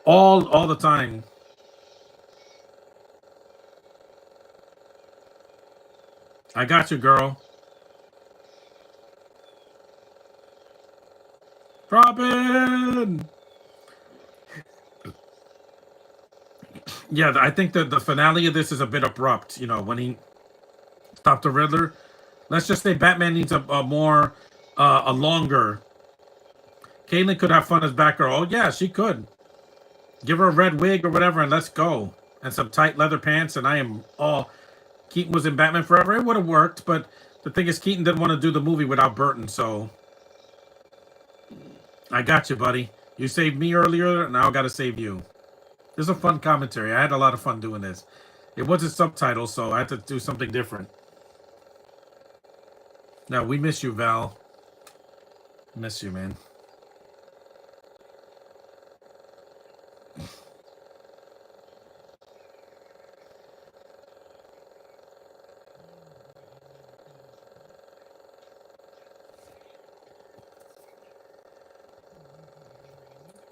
all the time. I got you, girl. Robin! Yeah, I think that the finale of this is a bit abrupt. You know, when he stopped the Riddler. Let's just say Batman needs a longer. Caitlyn could have fun as Batgirl. Oh, yeah, she could. Give her a red wig or whatever and let's go. And some tight leather pants and I am all... Keaton was in Batman Forever. It would have worked, but the thing is Keaton didn't want to do the movie without Burton, so... I got you, buddy. You saved me earlier, now I gotta save you. This is a fun commentary. I had a lot of fun doing this. It wasn't subtitles, so I had to do something different. No, we miss you, Val. Miss you, man.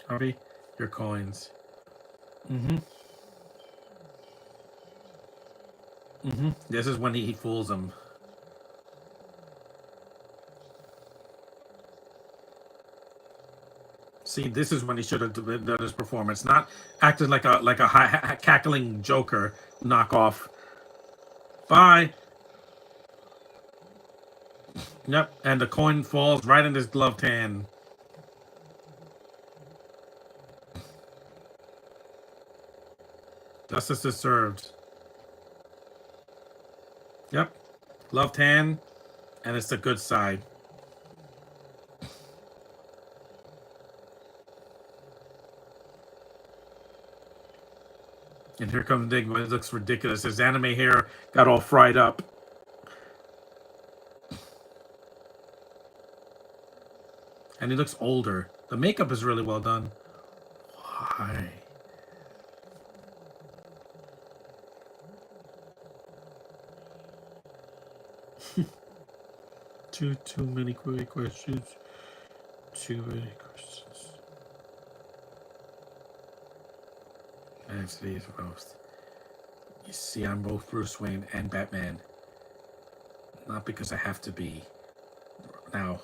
Harvey, your coins. This is when he fools him. See, this is when he should have done his performance, not acted like a cackling Joker knockoff. Bye. Yep, and the coin falls right in his gloved hand. Justice is served. Yep, gloved hand, and it's the good side. And here comes Enigma. It looks ridiculous. His anime hair got all fried up. And he looks older. The makeup is really well done. Why? Too many questions. Too many questions. And today's roast. You see, I'm both Bruce Wayne and Batman. Not because I have to be. Now,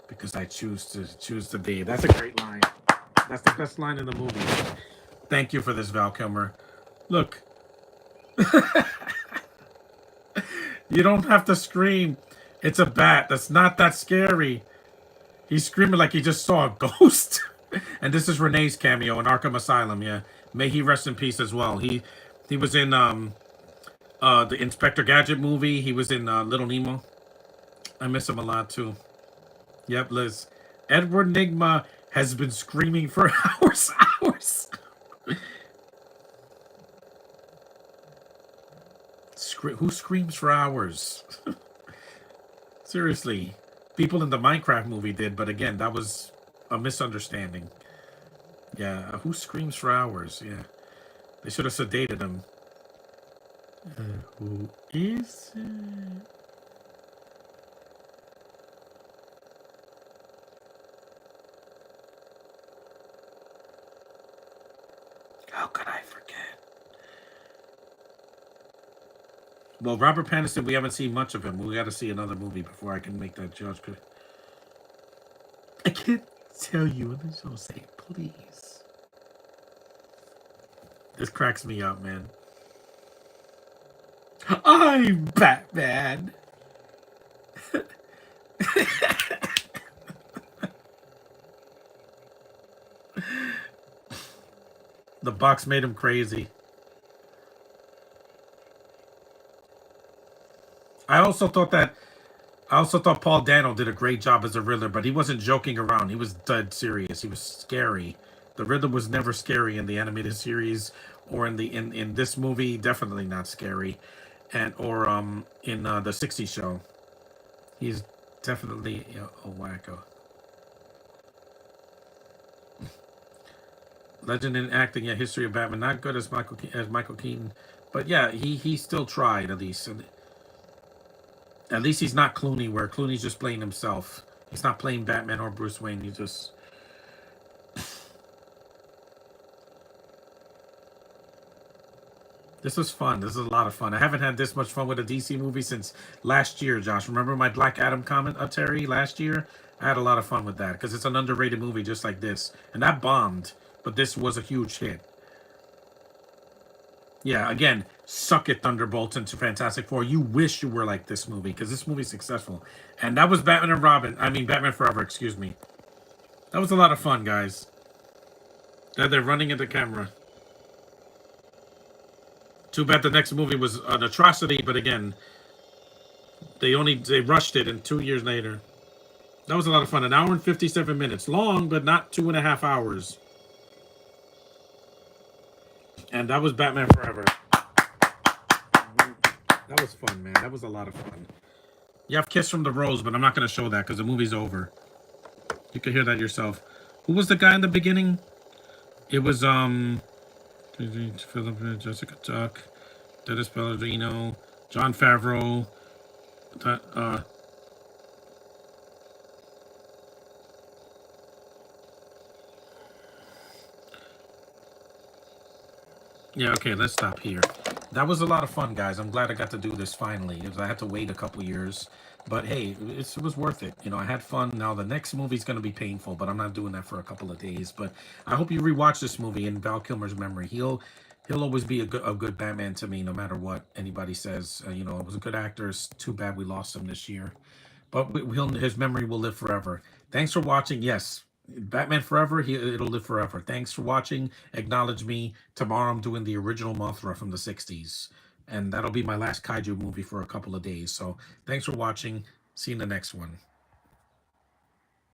because I choose to be. That's a great line. That's the best line in the movie. Thank you for this, Val Kilmer. Look. You don't have to scream. It's a bat. That's not that scary. He's screaming like he just saw a ghost. And this is Renee's cameo in Arkham Asylum, yeah. May he rest in peace as well. He was in the Inspector Gadget movie. He was in Little Nemo. I miss him a lot too. Yep, Liz. Edward Nygma has been screaming for hours. Who screams for hours? Seriously. People in the Minecraft movie did, but again, that was a misunderstanding. Yeah, who screams for hours? Yeah. They should have sedated him. Who is it? How could I forget? Well, Robert Pattinson, we haven't seen much of him. We got to see another movie before I can make that judgment. I can't tell you. Let me just say, please. This cracks me up, man. I'm Batman. The box made him crazy. I also thought that I also thought Paul Dano did a great job as a Riddler, but he wasn't joking around. He was dead serious. He was scary. The Riddler was never scary in the animated series or in this movie. Definitely not scary, and or in the '60s show. He's definitely a wacko. Legend in acting, yeah, history of Batman. Not good as Michael Keaton, but yeah, he still tried at least. At least he's not Clooney, where Clooney's just playing himself. He's not playing Batman or Bruce Wayne. He's just. This was fun. This is a lot of fun. I haven't had this much fun with a DC movie since last year, Josh. Remember my Black Adam commentary last year? I had a lot of fun with that because it's an underrated movie just like this. And that bombed, but this was a huge hit. Yeah, again, suck it, Thunderbolts into Fantastic Four. You wish you were like this movie because this movie's successful. And that was Batman and Robin. I mean, Batman Forever, excuse me. That was a lot of fun, guys. They're running into camera. Too bad the next movie was an atrocity, but again, they rushed it, and 2 years later, that was a lot of fun. An hour and 57 minutes, long, but not 2.5 hours. And that was Batman Forever. That was fun, man. That was a lot of fun. You have Kiss from the Rose, but I'm not going to show that because the movie's over. You can hear that yourself. Who was the guy in the beginning? It was Philip, Jessica Tuck, Dennis Pellegrino, John Favreau. That Yeah, okay, let's stop here. That was a lot of fun, guys. I'm glad I got to do this finally. I had to wait a couple years. But hey, it was worth it. I had fun. Now, the next movie's going to be painful, but I'm not doing that for a couple of days. But I hope you rewatch this movie in Val Kilmer's memory. He'll always be a good Batman to me, no matter what anybody says. It was a good actor. It's too bad we lost him this year. But his memory will live forever. Thanks for watching. Yes, Batman Forever. It'll live forever. Thanks for watching. Acknowledge me. Tomorrow I'm doing the original Mothra from the '60s, and that'll be my last kaiju movie for a couple of days. So thanks for watching. See you in the next one.